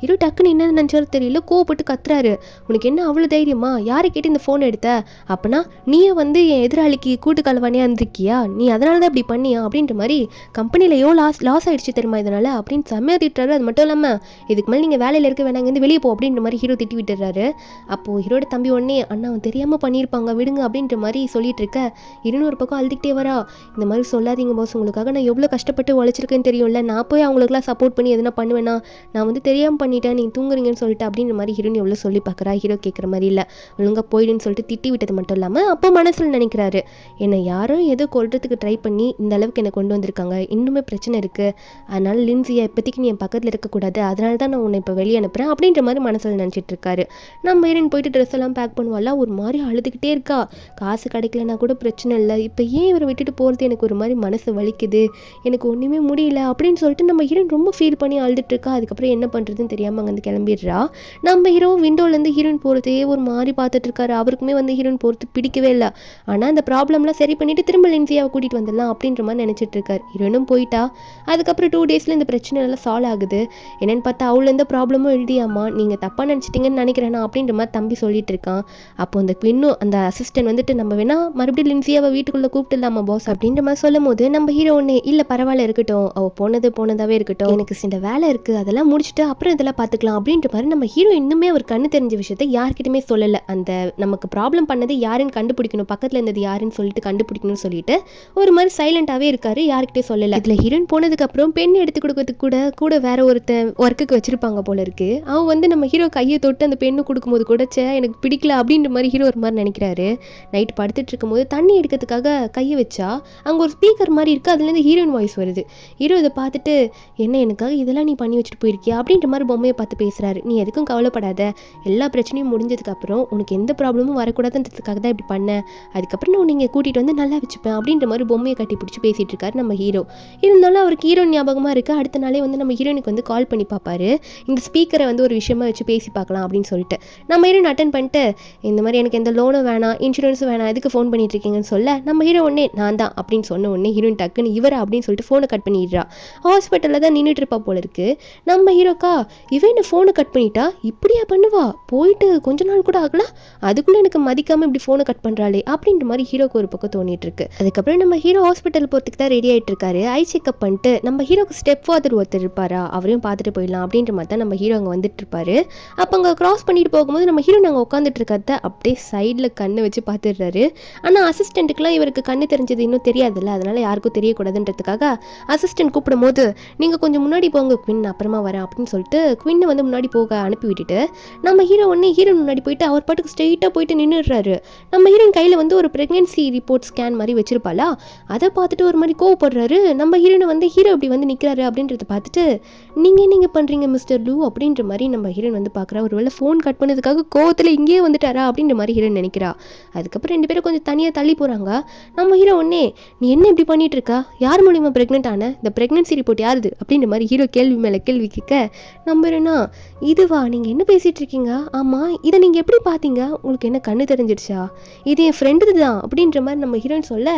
ஹீரோ டக்குன்னு என்ன நினச்சாலும் தெரியல, கோவப்பட்டு கத்துறாரு. உனக்கு என்ன அவ்வளோ தைரியமா, யாரை கேட்டு இந்த ஃபோன் எடுத்த, அப்போனா நீயே வந்து என் எதிராளிக்கு கூட்டு கலவானியாக இருந்திருக்கியா, நீ அதனால தான் இப்படி பண்ணியா அப்படின்ற மாதிரி, கம்பெனியில் எவ்வளோ லாஸ் ஆகிடுச்சு தெரியுமா இதனால் அப்படின்னு செம்மையாக திட்டுறாரு. அது மட்டும் இல்லாமல் இதுக்கு மேலே நீங்கள் வேலையில் இருக்க வேணாங்க, இருந்து வெளியே போ அப்படின்ற மாதிரி ஹீரோ திட்டி விட்டுறாரு. அப்போது ஹீரோட தம்பி உடனே அண்ணா அவன் தெரியாமல் பண்ணியிருப்பாங்க விடுங்க அப்படின்ற மாதிரி சொல்லிட்டு இருக்க, இருநூறு பக்கம் அழுதுகிட்டே வரா. இந்த மாதிரி சொல்லாதீங்க பாஸ், உங்களுக்காக நான் எவ்வளோ கஷ்டப்பட்டு உழைச்சிருக்கேன்னு தெரியும்ல, நான் போய் அவங்களுக்குலாம் சப்போர்ட் பண்ணி எதுனா பண்ணுவேன்னா, நான் வந்து தெரியாமல் பண்ணிட்டேன், நீங்கள் தூங்குறீங்கன்னு சொல்லிட்டு அப்படின்ற மாதிரி ஹீரோயின் எவ்வளோ சொல்லி பார்க்குறா. ஹீரோ கேட்குற மாதிரி இல்லை, ஒழுங்காக போயிடுன்னு சொல்லிட்டு திட்டி விட்டது மட்டும் இல்லாமல் அப்போ மனசில் நினைக்கிறாரு, என்னை யாரும் ஏதோ கொல்றதுக்கு ட்ரை பண்ணி இந்த அளவுக்கு என்னை கொண்டு வந்திருக்காங்க, இன்னுமே பிரச்சனை இருக்குது, அதனால் லின்சியா இப்போதைக்கு நீ என் பக்கத்தில் இருக்கக்கூடாது, அதனால தான் நான் உன்னை இப்போ வெளியே அனுப்புகிறேன் அப்படின்ற மாதிரி மனசில் நினச்சிட்டு இருக்காரு. நம்ம ஹீரோயின் போயிட்டு ட்ரெஸ் எல்லாம் பேக் பண்ணுவாள், ஒரு மாதிரி அழுதுகிட்டே இருக்கா. காசு கிடைக்கலனா கூட பிரச்சனை இல்லை, இப்போ ஏன் இவரை விட்டுட்டு போகிறது எனக்கு ஒரு மாதிரி மனசு வலிக்குது, எனக்கு ஒன்றுமே முடியல அப்படின்னு சொல்லிட்டு நம்ம ஹீரோயின் ரொம்ப ஃபீல் பண்ணி அழுதுட்டு இருக்கா. அதுக்கப்புறம் என்ன பண்ணுறதுன்னு தெரியாமல் அங்கேருந்து கிளம்பிடுறா. நம்ம ஹீரோ விண்டோலேருந்து ஹீரோயின் போகிறதே ஒரு மாதிரி பார்த்துட்டு இருக்காரு. அவருக்குமே வந்து ஹீரோயின் போகிறது பிடிக்கவே இல்லை. ஆனால் அந்த ப்ராப்ளம்லாம் சரி பண்ணிவிட்டு திரும்ப லின்சியாவை கூட்டிகிட்டு வந்துடலாம் அப்படின்ற மாதிரி நினச்சிட்டு இருக்காரு. ஹீரோயினும் போயிட்டா. அதுக்கப்புறம் 2 டேஸில் இந்த பிரச்சனை எல்லாம் சால்வ் ஆகுது. என்னென்னு பார்த்தா அவள் எந்த ப்ராப்ளமும் எழுதியாமா, நீங்கள் தப்பாக நினச்சிட்டிங்கன்னு நினைக்கிறேன்னா அப்படின்ற மாதிரி தம்பி சொல்லிட்டு இருக்கான். அப்போ அந்த குவின்னும் அந்த அசிஸ்டன்ட் வந்துட்டு நம்ம வேணா மறுபடியும் லின்சியாவை வீட்டுக்குள்ளே கூப்பிட்டுலாமா பாஸ் அப்படின்ற மாதிரி சொல்லும் போது நம்ம ஹீரோ ஒன்று இல்லை பரவாயில்ல இருக்கட்டும், அவள் போனதாகவே இருக்கட்டும், எனக்கு சில வேலை இருக்குது அதெல்லாம் முடிச்சுட்டு அப்புறம் இதெல்லாம் பார்த்துக்கலாம் அப்படின்ற மாதிரி நம்ம ஹீரோ இன்னுமே அவர் கண்ணு தெரிஞ்ச விஷயத்தை யார்கிட்டயுமே சொல்லலை. அந்த நமக்கு ப்ராப்ளம் பண்ணது யாருன்னு கண்டுபிடிக்கணும், பக்கத்தில் இருந்தது யாருன்னு சொல்லிட்டு கண்டுபிடிக்கணும்னு சொல்லிட்டு ஒரு மாதிரி சைலண்டாகவே இருக்காரு, யார்கிட்டயும் சொல்லலை. இதில் ஹீரோயின் போனதுக்கப்புறம் பெண் எடுத்து கொடுக்கறதுக்கு கூட வேற ஒருத்தன் ஒர்க்குக்கு வச்சிருப்பாங்க போல இருக்கு. அவன் வந்து நம்ம ஹீரோ கையை தொட்டு அந்த பெண்ணு கொடுக்கும்போது கூட எனக்கு பிடிக்கல அப்படின்ற மாதிரி ஹீரோ ஒரு மாதிரி நினைக்கிறாரு. நைட் படுத்துட்டு இருக்கும்போது தண்ணி எடுக்கிறதுக்காக கையை வச்சா அங்கே ஒரு ஸ்பீக்கர் மாதிரி இருக்குது, அதுலேருந்து ஹீரோயின் வாய்ஸ் வருது. ஹீரோ இதை பார்த்துட்டு என்ன எனக்காக இதெல்லாம் நீ பண்ணி வச்சுட்டு போயிருக்கியா அப்படின்ற மாதிரி பொம்மையை பார்த்து பேசுகிறாரு. நீ எதுக்கும் கவலைப்படாத, எல்லா பிரச்சனையும் முடிஞ்சதுக்கப்புறம் உனக்கு எந்த ப்ராப்ளமும் வரக்கூடாதுன்றதுக்காக தான் இப்படி பண்ணேன், அதுக்கப்புறம் நான் நீங்கள் கூட்டிகிட்டு வந்து நல்லா வச்சுப்பேன் அப்படின்ற மாதிரி பொம்மையை கட்டி பிடிச்சி பேசிகிட்டு இருக்காரு நம்ம ஹீரோ. இருந்தாலும் அவருக்கு ஹீரோயின் ஞாபகமாக இருக்குது. அடுத்த நாளே வந்து நம்ம ஹீரோயினுக்கு வந்து கால் பண்ணி பார்ப்பாரு, இந்த ஸ்பீக்கரை வந்து ஒரு விஷயமா வச்சு பேசி பார்க்கலாம் அப்படின்னு சொல்லிட்டு. நம்ம ஹீரோயின் அட்டன் பண்ணிட்டு இந்த மாதிரி எனக்கு எந்த லோனும் வேணாம் இன்சூரன்ஸும் வேணாம் எதுக்கு ஃபோன் பண்ணிட்டு இருக்கீங்கன்னு சொல்ல, நம்ம ஹீரோ உடனே நான் தான் அப்படின்னு சொன்ன உடனே ஹீரோயின் டக்குன்னு இவரா அப்படின்னு சொல்லிட்டு ஃபோனை கட் பண்ணிடுறா. ஹாஸ்பிட்டலில் தான் நின்றுட்டு இருப்பா போல இருக்கு. நம்ம ஹீரோக்கா இவன் என்ன ஃபோனை கட் பண்ணிட்டா, இப்படியா பண்ணுவா, போயிட்டு கொஞ்ச நாள் கூட ஆகலாம், அதுக்குள்ளே எனக்கு மதிக்காமல் இப்படி ஃபோனை கட் பண்ணுறாளே அப்படின்ற மாதிரி ஹீரோக்கு ஒரு பக்கம் தோணிட்டு இருக்கு. அதுக்கப்புறம் நம்ம ஹீரோ ஹாஸ்பிட்டல் போகிறதுக்கு தான் ரெடி ஆகிட்டு இருக்காரு. ஐ செக்அப் பண்ணிட்டு நம்ம ஹீரோக்கு ஸ்டெப் ஃபாதர் ஒருத்தர் இருப்பாரா, அவரையும் பார்த்துட்டு போயிடலாம் அப்படின்ற மாதிரி தான் நம்ம ஹீரோ அங்கே வந்துட்டு இருப்பாரு. அப்போ அங்கே கிராஸ் பண்ணிட்டு போகும்போது நம்ம ஹீரோ நாங்கள் உட்காந்துட்டு இருக்கிறத அப்படியே சைடில் கண்ணை வச்சு பார்த்துடுறாரு. ஆனால் அசிஸ்டண்ட்டுக்குலாம் இவருக்கு கண்ணு தெரிஞ்சது இன்னும் தெரியாதுல்ல, அதனால யாருக்கும் தெரியக்கூடாதுன்றதுக்காக அசிஸ்டன்ட் கூப்பிடும் போது நீங்கள் கொஞ்சம் முன்னாடி போங்க குவின், அப்புறமா வரேன் அப்படின்னு சொல்லிட்டு குவின்னை வந்து முன்னாடி போக அனுப்பி விட்டுட்டு நம்ம ஹீரோ ஒன்று ஹீரோ முன்னாடி போயிட்டு அவர் பாட்டுக்கு ஸ்ட்ரெயிட்டாக போயிட்டு நின்றுடுறாரு. நம்ம ஹீரோயின் கையில் வந்து ஒரு ப்ரெக்னென்சி ரிப்போர்ட் ஸ்கேன் மாதிரி வச்சிருப்பாளா, அதை பார்த்துட்டு ஒரு மாதிரி கோவப்படுறாரு. நம்ம ஹீரோனை வந்து ஹீரோ இப்படி வந்து நிற்கிறாரு அப்படின்றத பார்த்துட்டு நீங்கள் பண்ணுறீங்க மிஸ்டர் லூ அப்படின்ற மாதிரி நம்ம ஹீரோயின் வந்து பார்க்குறா. ஒரு வேளை ஃபோன் கட் பண்ணதுக்காக கோவத்தில் இங்கேயே வந்துட்டாரா அப்படின்ற மாதிரி ஹீரோயின் நினைக்கிறா. அதுக்கப்புறம் 2 பேரும் கொஞ்சம் தனியாக தள்ளி போகிறாங்க. நம்ம ஹீரோ ஒன்னே நீ என்ன இப்படி பண்ணிட்டு இருக்கா, யார் மூலியமாக ப்ரெக்னென்ட் ஆன, இந்த ப்ரெக்னென்சி ரிப்போர்ட் யாருது அப்படின்ற மாதிரி ஹீரோ கேள்வி மேலே கேள்வி கேட்க, நம்புறேன்னா இதுவா நீங்கள் என்ன பேசிகிட்டு இருக்கீங்க, ஆமாம் இதை நீங்கள் எப்படி பார்த்தீங்க, உங்களுக்கு என்ன கண்ணு தெரிஞ்சிடுச்சா, இது என் ஃப்ரெண்டு தான் அப்படின்ற மாதிரி நம்ம ஹீரோயின் சொல்ல,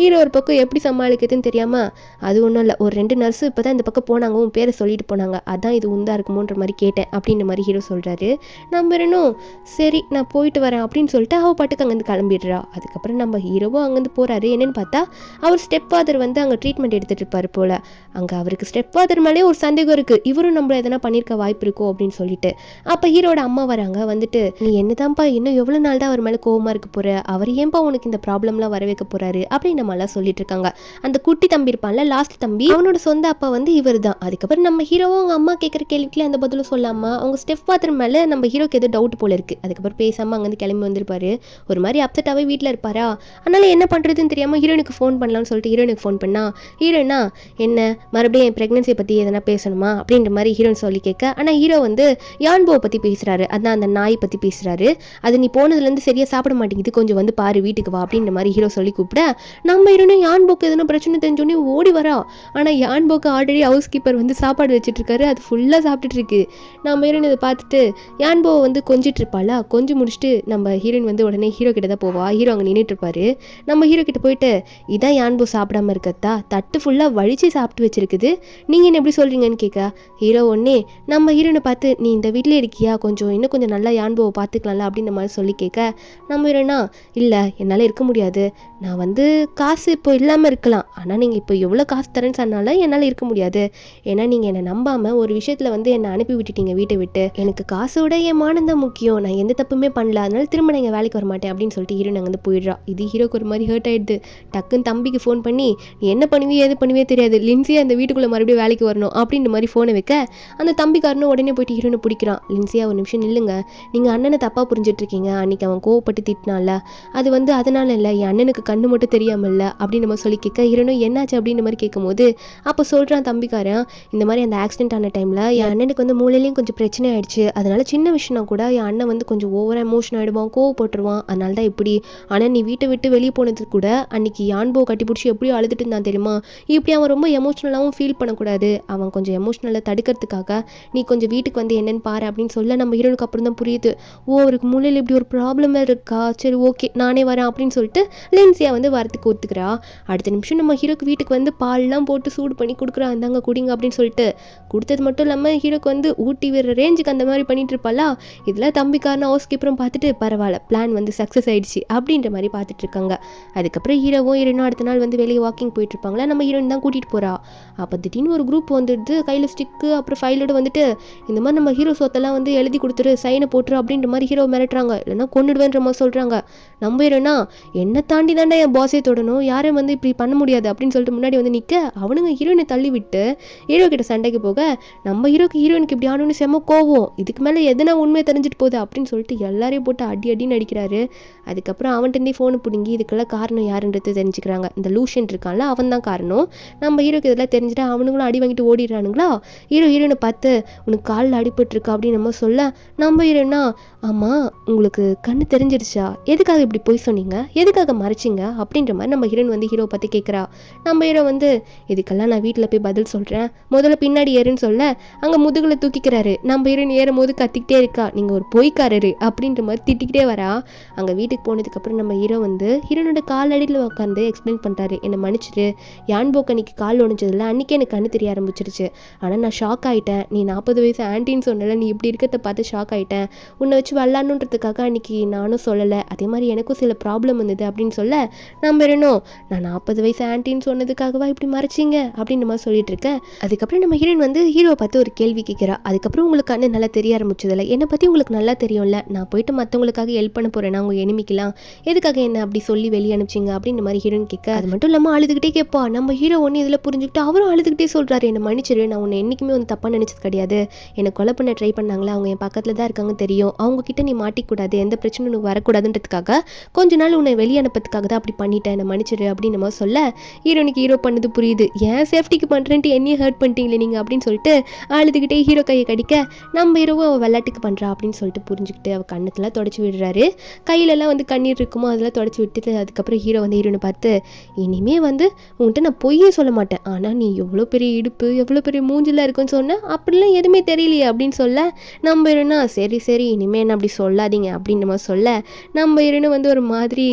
ஹீரோ ஒரு பக்கம் எப்படி சமாளிக்கிறதுன்னு தெரியாமல் அது ஒன்றும் இல்லை, ஒரு 2 நர்ஸு இப்போ தான் இந்த பக்கம் போனாங்க, உன் பேரை சொல்லிட்டு போனாங்க, அதான் இது உண்டா இருக்குமோன்ற மாதிரி கேட்டேன் அப்படின்ற மாதிரி ஹீரோ சொல்கிறாரு. நம்புறேனும் சரி நான் போயிட்டு வரேன் அப்படின்னு சொல்லிட்டு அவள் பாட்டுக்கு அங்கேருந்து கிளம்பிடுறா. அதுக்கப்புறம் நம்ம ஹீரோவும் அங்கேருந்து போகிறாரு. என்னென்னு பார்த்தா அவர் ஸ்டெப் ஃபாதர் வந்து அங்கே ட்ரீட்மெண்ட் ட்ரீட்மெண்ட் எடுத்துகிட்டு இருப்பார் போல். அங்கே அவருக்கு ஸ்டெப் ஃபாதர் மேலே ஒரு சந்தேகம் இருக்குது, இவரும் நம்மள எதனா பண்ணியிருக்க வாய்ப்பு இருக்கோ அப்படின்னு சொல்லிட்டு. அப்போ ஹீரோட அம்மா வராங்க, வந்துட்டு நீ என்னதான்ப்பா இன்னும் எவ்வளோ நாள் தான் அவர் மேலே கோவமாக இருக்க போகிற, அவர் ஏன்பா உனக்கு இந்த ப்ராப்ளம்லாம் வர வைக்க போகிறாரு அப்படின்னு நம்மளாம் சொல்லிட்டு இருக்காங்க. அந்த குட்டி தம்பி இருப்பான்ல, லாஸ்ட் தம்பி, அவனோட சொந்த அப்பா வந்து இவர் தான். அதுக்கப்புறம் நம்ம ஹீரோவும் அவங்க அம்மா கேட்குற கேள்விக்குலாம் அந்த பதிலும் சொல்லாமல் அவங்க ஸ்டெப் ஃபாதர் மேலே நம்ம ஹீரோக்கு எதோ டவுட் போல இருக்குது. அதுக்கப்புறம் பேசாமல் அங்கேருந்து கிளம்பி வந்திருப்பாரு. ஒரு மாதிரி அப்செட்டாகவே வீட்டில் இருப்பாரா. அதனால் என்ன பண்ணுறதுன்னு தெரியாமல் ஹீரோனுக்கு ஃபோன் பண்ணலாம்னு சொல்லிட்டு ஹீரோனுக்கு ஃபோன் பண்ணா, ஹீரோனா என்ன மறுபடியும் என் ப்ரெக்னன்சியை பற்றி எதனா பேசணுமா அப்படின்ற மாதிரி ஹீரோன் சொல்லி கேட்க, ஆனால் ஹீரோ வந்து யான்போவை பற்றி பேசுகிறாரு. அதான் அந்த நாய் பற்றி பேசுகிறாரு. அது நீ போனதுலேருந்து சரியாக சாப்பிட மாட்டேங்குது, கொஞ்சம் வந்து பாரு வீட்டுக்கு வா அப்படின்ற மாதிரி ஹீரோ சொல்லி கூப்பிட, நம்ம ஹீரோனும் யான்போக்கு எதனா பிரச்சனை தெரிஞ்சோடனே ஓடி வரா. ஆனால் யான்போக்கு ஆல்ரெடி ஹவுஸ் கீப்பர் வந்து சாப்பாடு வச்சுட்டு இருக்காரு, அது ஃபுல்லாக சாப்பிட்டுட்டு இருக்கு. நம்ம ஹீரோன் இதை பார்த்துட்டு யான்போவை வந்து கொஞ்சிட்டு இருப்பாளா, கொஞ்சம் முடிச்சுட்டு நம்ம ஹீரோயின் வந்து உடனே ஹீரோ கிட்ட தான் போவா. ஹீரோ அங்கே நின்றுட்டு இருப்பாரு. நம்ம ஹீரோ கிட்ட போயிட்டு, இதான் யான்போ சாப்பிடாம இருக்கத்தா, தட்டு ஃபுல்லாக வழிச்சு சாப்பிட்டு வச்சிருக்குது, நீங்கள் என்ன எப்படி சொல்கிறீங்கன்னு கேட்க, ஹீரோ ஒன்னே நம்ம ஹீரோனை பார்த்து, நீ இந்த வீட்டிலே இருக்கியா, இன்னும் கொஞ்சம் நல்லா யான்போவை பார்த்துக்கலாம்ல அப்படின்ற மாதிரி சொல்லி கேட்க, நம்ம ஹீரோனா இல்லை என்னால் இருக்க முடியாது, நான் வந்து காசு இப்போ இல்லாமல் இருக்கலாம், ஆனால் நீங்கள் இப்போ எவ்வளோ காசு தரேன்னு சொன்னாலும் என்னால் இருக்க முடியாது, ஏன்னா நீங்கள் என்னை நம்பாமல் ஒரு விஷயத்தில் வந்து என்னை அனுப்பி விட்டுட்டீங்க வீட்டை விட்டு, எனக்கு காசோட என் மானந்தான் முக்கியம், நான் எந்த தப்புமே பண்ணல, அதனால திரும்ப நான் எங்கள் வேலைக்கு வர மாட்டேன் அப்படின்னு சொல்லிட்டு ஹீரோ அங்கே வந்து போயிடுறா. இது ஹீரோக்கு ஒரு மாதிரி ஹர்ட் ஆகிடுது. டக்குன்னு தம்பிக்கு ஃபோன் பண்ணி, நீ என்ன பண்ணுவியோ எது பண்ணுவே தெரியாது, லின்சியா அந்த வீட்டுக்குள்ளே மறுபடியும் வேலைக்கு வரணும் அப்படின்ற மாதிரி ஃபோனை வைக்க, அந்த தம்பிக்காரனும் உடனே போயிட்டு ஹீரோனை பிடிக்கிறான். லின்சியா ஒரு நிமிஷம் நில்லுங்க, நீங்கள் அண்ணனை தப்பாக புரிஞ்சிட்ருக்கீங்க, அன்றைக்கி அவன் கோவப்பட்டு திட்டினால அது வந்து அதனால இல்லை, என் அண்ணனுக்கு கண்ணு மட்டும் தெரியாமல்ல அப்படின்னு நம்ம சொல்லி கேட்க, ஹீரோனும் என்னாச்சு அப்படின்ற மாதிரி கேட்கும்போது அப்போ சொல்கிறான் தம்பிக்காரன், இந்த மாதிரி அந்த ஆக்சிடென்ட் ஆன டைமில் என் அண்ணனுக்கு வந்து மூளையிலையும் கொஞ்சம் பிரச்சனை ஆயிடுச்சு, அதனால சின்ன விஷயம்னா கூட என் அண்ணன் வந்து கொஞ்சம் ஓவராக எமோஷன் ஆகிடுவான், கோவப்பட்டுருவான், அதனால தான் இப்படி, ஆனால் நீ வீட்டை விட்டு வெளியே போனது கூட அன்றைக்கி யான்போ கட்டி பிடிச்சி எப்படியோ அழுதுட்டு இருந்தான் தெரியுமா, இப்படி அவன் ரொம்ப எமோஷ்னலாகவும் ஃபீல் பண்ணக்கூடாது, அவன் கொஞ்சம் எமோஷ்னலாக தடுக்கிறதுக்காக நீ கொஞ்சம் வீட்டுக்கு வந்து என்னென்னு பாரு அப்படின்னு சொல்ல, நம்ம ஹீரோனுக்கு அப்புறம் தான் புரியுது, ஓ அவருக்கு மூளையில் இப்படி ஒரு ப்ராப்ளம் இருக்கா, சரி ஓகே நானே வரேன் அப்படின்னு சொல்லிட்டு லின்சியா வந்து வரத்துக்கு ஒத்துக்கிறா. அடுத்த நிமிஷம் நம்ம ஹீரோக்கு வீட்டுக்கு வந்து பால்லாம் போட்டு சூடு பண்ணி கொடுக்குறா, அந்தாங்க குடிங்க அப்படின்னு சொல்லிட்டு கொடுத்தது மட்டும் இல்லாமல் ஹீரோக்கு வந்து ஊட்டி விடுற ரேஞ்சுக்கு அந்த மாதிரி பண்ணிட்டு இருப்பாளா. இதில் தம்பிக்காரன் ஹவுஸ் கீப்பரும் பார்த்துட்டு பரவாயில்ல பிளான் வந்து சக்ஸஸ் ஆயிடுச்சு அப்படின்ற மாதிரி பார்த்துட்டு இருக்காங்க. அதுக்கப்புறம் ஹீரோவும் ஹீரோனும் அடுத்த நாள் வந்து வெளியே வாக்கிங் போயிட்டு இருப்பாங்களா, நம்ம ஹீரோயின் தான் கூட்டிகிட்டு போகிறா. அப்போ திடீர்னு ஒரு குரூப் வந்துடுது, கையில் ஸ்டிக்கு அப்புறம் ஃபைலோட வந்துட்டு, இந்த மாதிரி நம்ம ஹீரோ சொத்தெல்லாம் வந்து எழுதி கொடுத்துரு, சைனை போட்டுரு அப்படின்ற மாதிரி ஹீரோ மிரட்டுறாங்க, இல்லைன்னா கொண்டுடுவேன்ற மாதிரி சொல்கிறாங்க. நம்ம ஹீரோனா என்ன தாண்டி தாண்டா என் பாஸே தொடணும், யாரும் வந்து இப்படி பண்ண முடியாது அப்படின்னு சொல்லிட்டு முன்னாடி வந்து நிற்க, அவனுங்க ஹீரோயினை தள்ளி விட்டு ஹீரோ கிட்ட சண்டைக்கு போக, நம்ம ஹீரோயினுக்கு இப்படி ஆனோன்னு செம்ம கோவம், இதுக்கு மேலே எதனா உண்மையை தெரிஞ்சுட்டு போகுது அப்படின்னு சொல்லிட்டு எல்லாரையும் போட்டு அடி அடின்னு அடிக்கிறாரு. அதுக்கப்புறம் அவன்கிட்டே ஃபோனை பிடுங்கி இதுக்கெல்லாம் காரணம் யாருன்றது தெரிஞ்சுக்கிறாங்க. இந்த லூஷன் இருக்கான்ல அவன் தான் காரணம். நம்ம ஹீரோக்கு இதெல்லாம் தெரிஞ்சுட்டு அவனுங்களும் அடி வாங்கிட்டு ஓடிடுறானுங்களா. ஹீரோயினை பார்த்து உனக்கு காலில் அடிபட்டுருக்கு அப்படின்னு நம்ம சொல்ல, நம்ம ஹீரோனா ஆமாம் உங்களுக்கு கண்ணு தெரிஞ்சிடுச்சா, எதுக்காக இப்படி போய் சொன்னீங்க, எதுக்காக மறைச்சிங்க அப்படின்ற மாதிரி நம்ம ஹீரோயின் வந்து ஹீரோ பற்றி கேட்குறா. நம்ம ஹீரோ வந்து இதுக்கெல்லாம் நான் வீட்டில் போய் பதில் சொல்கிறேன், முதல்ல பின்னாடி ஏறுன்னு சொல்ல அங்கே முதுகில் தூக்கிக்கிறாரு. நம்ம ஹீரோயின் ஏறும் போது கத்திக்கிட்டே இருக்கா, நீங்கள் ஒரு பொய்க்காரரு அப்படின்ற மாதிரி திட்டிக்கிட்டே வரா. அங்கே வீட்டுக்கு போனதுக்கப்புறம் நம்ம ஹீரோ வந்து ஹீரோனோட கால் அடியில் உட்காந்து எக்ஸ்பிளைன் பண்ணுறாரு, என்னை மன்னிச்சிரு, யான்போக்கு அன்றைக்கி கால் ஒழிஞ்சதில்ல அன்றைக்கே எனக்கு கண்ணு தெரிய ஆரம்பிச்சிருச்சு, ஆனால் நான் ஷாக் ஆகிட்டேன், நீ 40 வயசு ஆன்ட்டின்னு சொன்னல, நீ இப்படி இருக்கிறத பார்த்து ஷாக் ஆகிட்டேன், உன்னை வச்சு விளாட்ணுன்றதுக்காக அன்றைக்கி நானும் சொல்லலை, அதே மாதிரி எனக்கும் சில ப்ராப்ளம் வந்தது அப்படின்னு சொல்ல, நம்ம ஹீரோனும் நான் 40 வயசு ஆன்ட்டின்னு சொன்னதுக்காகவா இப்படி மறைச்சிங்க அப்படின்னு மாதிரி சொல்லிட்டு இருக்கேன். அதுக்கப்புறம் நம்ம ஹீரோயின் வந்து ஹீரோவை பார்த்து ஒரு கேள்வி கேட்குறா, அதுக்கப்புறம் உங்களுக்கு கண்ணு நல்லா தெரிய ஆரம்பிச்சதில்ல, என்னை பற்றி உங்களுக்கு நல்லா தெரியும்ல, நான் போயிட்டு மற்றவங்களுக்காக ஹெல்ப் பண்ண போகிறேன்னா அவங்க எனிமிக்கலாம், எதுக்காக என்ன அப்படி சொல்லி வெளியே அனுப்பிச்சிங்க அப்படின்ற மாதிரி ஹீரோயின் கேட்க, அது மட்டும் இல்லாமல் அழுதுகிட்டே கேட்பா. நம்ம ஹீரோ ஒன்று இதில் புரிஞ்சுக்கிட்டு அவரும் அழுதுகிட்டே சொல்கிறாரு, என்னை மன்னிச்சிரு, நான் உன்னை என்றைக்குமே வந்து தப்பாக நினச்சது கிடையாது, என்னை கொலை பண்ண ட்ரை பண்ணாங்களா, அவங்க என் பக்கத்தில் தான் இருக்காங்க தெரியும், அவங்கக்கிட்ட நீ மாட்டிக்கூடாது, எந்த பிரச்சனையும் உனக்கு வரக்கூடாதுன்றதுக்காக கொஞ்ச நாள் உன்னை வெளியே அனுப்பதுக்காக தான் அப்படி பண்ணிட்டேன், என்னை மன்னிச்சிரு அப்படின்னு நம்ம சொல்ல, ஹீரோனுக்கு ஹீரோ பண்ணது புரியுது, ஏன் சேஃப்டிக்கு பண்ணுறேன்ட்டு என்னையும் ஹர்ட் பண்ணிட்டீங்களே நீங்கள் அப்படின்னு சொல்லிட்டு அழுதுகிட்டே ஹீரோ கையை கடிக்க, நம்ம ஹீரோவும் அவள் விளையாட்டுக்கு பண்ணுறா அப்படின்னு சொல்லிட்டு புரிஞ்சுக்கிட்டு அவள் கண்ணத்தெல்லாம் தொடச்சி விடுறாரு. கையிலலாம் வந்து கண்ணீர் இருக்குமோ அதெல்லாம் தொடச்சி விட்டுட்டு அதுக்கப்புறம் ஹீரோ வந்து ஹீரோனை பார்த்து, இனிமே வந்து உன்கிட்ட நான் பொய்யே சொல்ல மாட்டேன், ஆனால் நீ எவ்வளோ பெரிய இடுப்பு எவ்வளோ பெரிய மூஞ்சிலாம் இருக்குன்னு சொன்ன, அப்படிலாம் எதுவுமே தெரியலையே அப்படின்னு சொல்ல, நம்ம ஹீரோனா சரி சரி இனிமேல் ஹீரோக்கிட்ட அப்படி சொல்லாதீங்க அப்படின்ற மாதிரி சொல்ல நம்ம ஹீரோனு வந்து ஒரு மாதிரி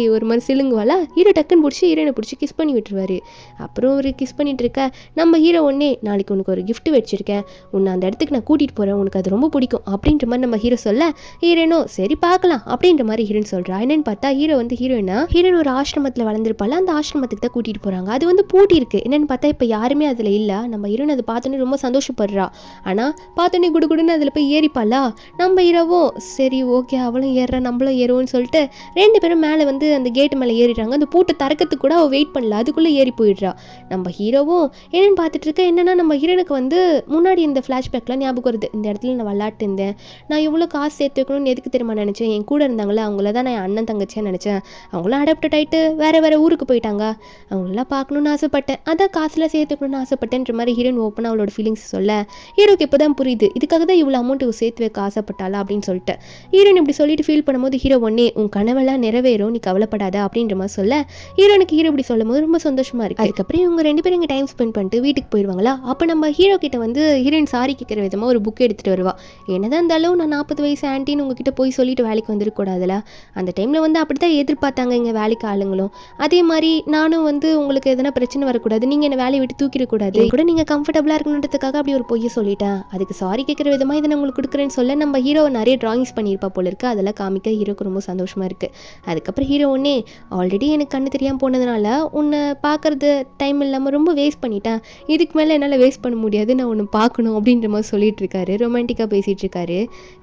சிலுங்குவாளா ஹீரோ டக்குன்னு பிடிச்சி ஹீரோனை பிடிச்சி கிஸ் பண்ணி விட்டுருவாரு. அப்புறம் ஒரு கிஸ் பண்ணிட்டு இருக்க நம்ம ஹீரோ ஒன்னே நாளைக்கு உனக்கு ஒரு கிஃப்ட் வச்சிருக்கேன், உன்னை அந்த இடத்துக்கு நான் கூட்டிகிட்டு போகிறேன், உனக்கு அது ரொம்ப பிடிக்கும் அப்படின்ற மாதிரி நம்ம ஹீரோ சொல்ல ஹீரோனோ சரி பார்க்கலாம் அப்படின்ற மாதிரி ஹீரோன் சொல்கிறா. என்னன்னு பார்த்தா ஹீரோயின் ஒரு ஆசிரமத்தில் வளர்ந்துருப்பாள், அந்த ஆசிரமத்துக்கு தான் கூட்டிகிட்டு போகிறாங்க. அது வந்து பூட்டி இருக்குது. என்னென்னு பார்த்தா இப்போ யாருமே அதில் இல்லை. நம்ம ஹீரோயின் அதை பார்த்தோன்னே ரொம்ப சந்தோஷப்படுறா. ஆனால் பார்த்தோன்னே குடுகுடுன்னு அதில் போய் ஏறிப்பாளா. நம்ம ஹீரோவும் சரி ஓகே அவளும் ஏறுறா நம்மளும் ஏறுவோன்னு சொல்லிட்டு 2 பேரும் மேலே வந்து அந்த கேட்டு மேலே ஏறிடுறாங்க. அந்த பூட்டை திறக்கிறதுக்கு கூட அவள் வெயிட் பண்ணல, அதுக்குள்ளே ஏறி போயிடுறா. நம்ம ஹீரோவும் என்னென்னு பார்த்துட்டு இருக்க. என்னென்னா நம்ம ஹீரோனுக்கு வந்து முன்னாடி இந்த ஃப்ளாஷ்பேக்லாம் ஞாபகம் வருது. இந்த இடத்துல நான் விளாட்டு இருந்தேன், நான் எவ்வளோ காசு சேர்த்து வைக்கணும்னு எதுக்கு தெரியுமா நினச்சேன், என் கூட இருந்தாங்களே அவங்கள தான் நான் என் அண்ணன் தங்கச்சியாக நினச்சேன், அவங்களாம் அடாப்டட் ஆகிட்டு வேறு ஊருக்கு போயிட்டாங்க, அவங்களெலாம் பார்க்கணுன்னு ஆசைப்பட்டேன், அதான் காசில் சேர்த்து வைக்கணும்னு ஆசைப்பட்டேன்ற மாதிரி ஹீரோயின் ஓப்பனாக அவளோட ஃபீலிங்ஸ் சொல்ல ஹீரோக்கு இப்போ தான் புரியுது இதுக்காக தான் இவ்வளோ அமௌண்ட்டு சேர்த்து வைக்க ஆசைப்பட்டாளா அப்படின்னு சொல்லிட்டு. ஹீரோயின் இப்படி சொல்லிட்டு ஃபீல் பண்ணும்போது ஹீரோ ஒன்னே உன் கனவெல்லாம் நிறைவேறும், நீ கவலைப்படாத அப்படின்ற மாதிரி சொல்ல ஹீரோனுக்கு ஹீரோ இப்படி சொல்லும் போது ரொம்ப சந்தோஷமாக இருக்குது. அதுக்கப்புறம் இவங்க 2 பேரும் இங்கே டைம் ஸ்பெண்ட் பண்ணிட்டு வீட்டுக்கு போயிடுவாங்களா. அப்போ நம்ம ஹீரோ கிட்ட வந்து ஹீரோயின் சாரி கேட்குற விதமாக ஒரு புக் எடுத்துகிட்டு வருவா. என்னதான் இருந்தாலும் நான் 40 வயசு ஆண்டின்னு உங்ககிட்ட போய் சொல்லிட்டு வேலைக்கு வந்துருக்கூடாதுல, அந்த டைமில் வந்து அப்படி தான் எதிர்பார்த்தாங்க இங்கே வேலைக்கு ஆளுங்களும், அதே மாதிரி நானும் வந்து உங்களுக்கு எதனா பிரச்சனை வரக்கூடாது, நீங்கள் என்னை வேலையை விட்டு தூக்கிடக்கூடாது, கூட நீங்கள் கம்ஃபர்டபுளாக இருக்கணுன்றதுக்காக அப்படி ஒரு பொய்யை சொல்லிட்டேன், அதுக்கு சாரி கேட்குற விதமாக இதை நான் உங்களுக்கு கொடுக்குறேன்னு சொல்ல நம்ம ஹீரோ நிறைய ட்ராயிங்ஸ் பண்ணியிருப்பா போல இருக்குது. அதெல்லாம் காமிக்க ஹீரோக்கு ரொம்ப சந்தோஷமாக இருக்குது. அதுக்கப்புறம் ஹீரோ ஒன்னே ஆல்ரெடி எனக்கு கண்ணு தெரியாமல் போனதுனால உன்னை பார்க்குறது டைம் இல்லாமல் ரொம்ப வேஸ்ட் பண்ணிட்டேன், இதுக்கு மேலே என்னால் வேஸ்ட் பண்ண முடியாது, நான் ஒன்று பார்க்கணும் அப்படின்ற மாதிரி சொல்லிட்டு இருக்காரு. ரொமான்டிக்காக பேசிகிட்டு இருக்காரு.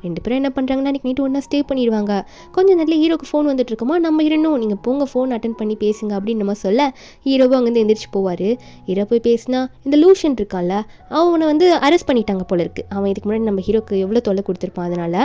2 பேரும் என்ன பண்ணுறாங்கன்னா அன்றைக்கி நைட்டு ஒன்றா ஸ்டே பண்ணிடுவாங்க. கொஞ்சம் நேரத்தில் ஹீரோக்கு ஃபோன் வந்துட்டு இருக்குமா. நம்ம ஹீரோனும் நீங்கள் போங்க ஃபோன் அட்டன் பண்ணி பேசுங்க அப்படின்ற மாதிரி சொல்ல ஹீரோவும் அங்கேருந்து எந்திரிச்சு போவார். ஹீரோ போய் பேசினா இந்த லூஷன் இருக்கான்ல அவனை வந்து அரெஸ்ட் பண்ணிட்டாங்க போல இருக்குது. அவன் இதுக்கு முன்னாடி நம்ம ஹீரோக்கு எவ்வளோ தொல்லை கொடுத்துருப்பான் அதனால்.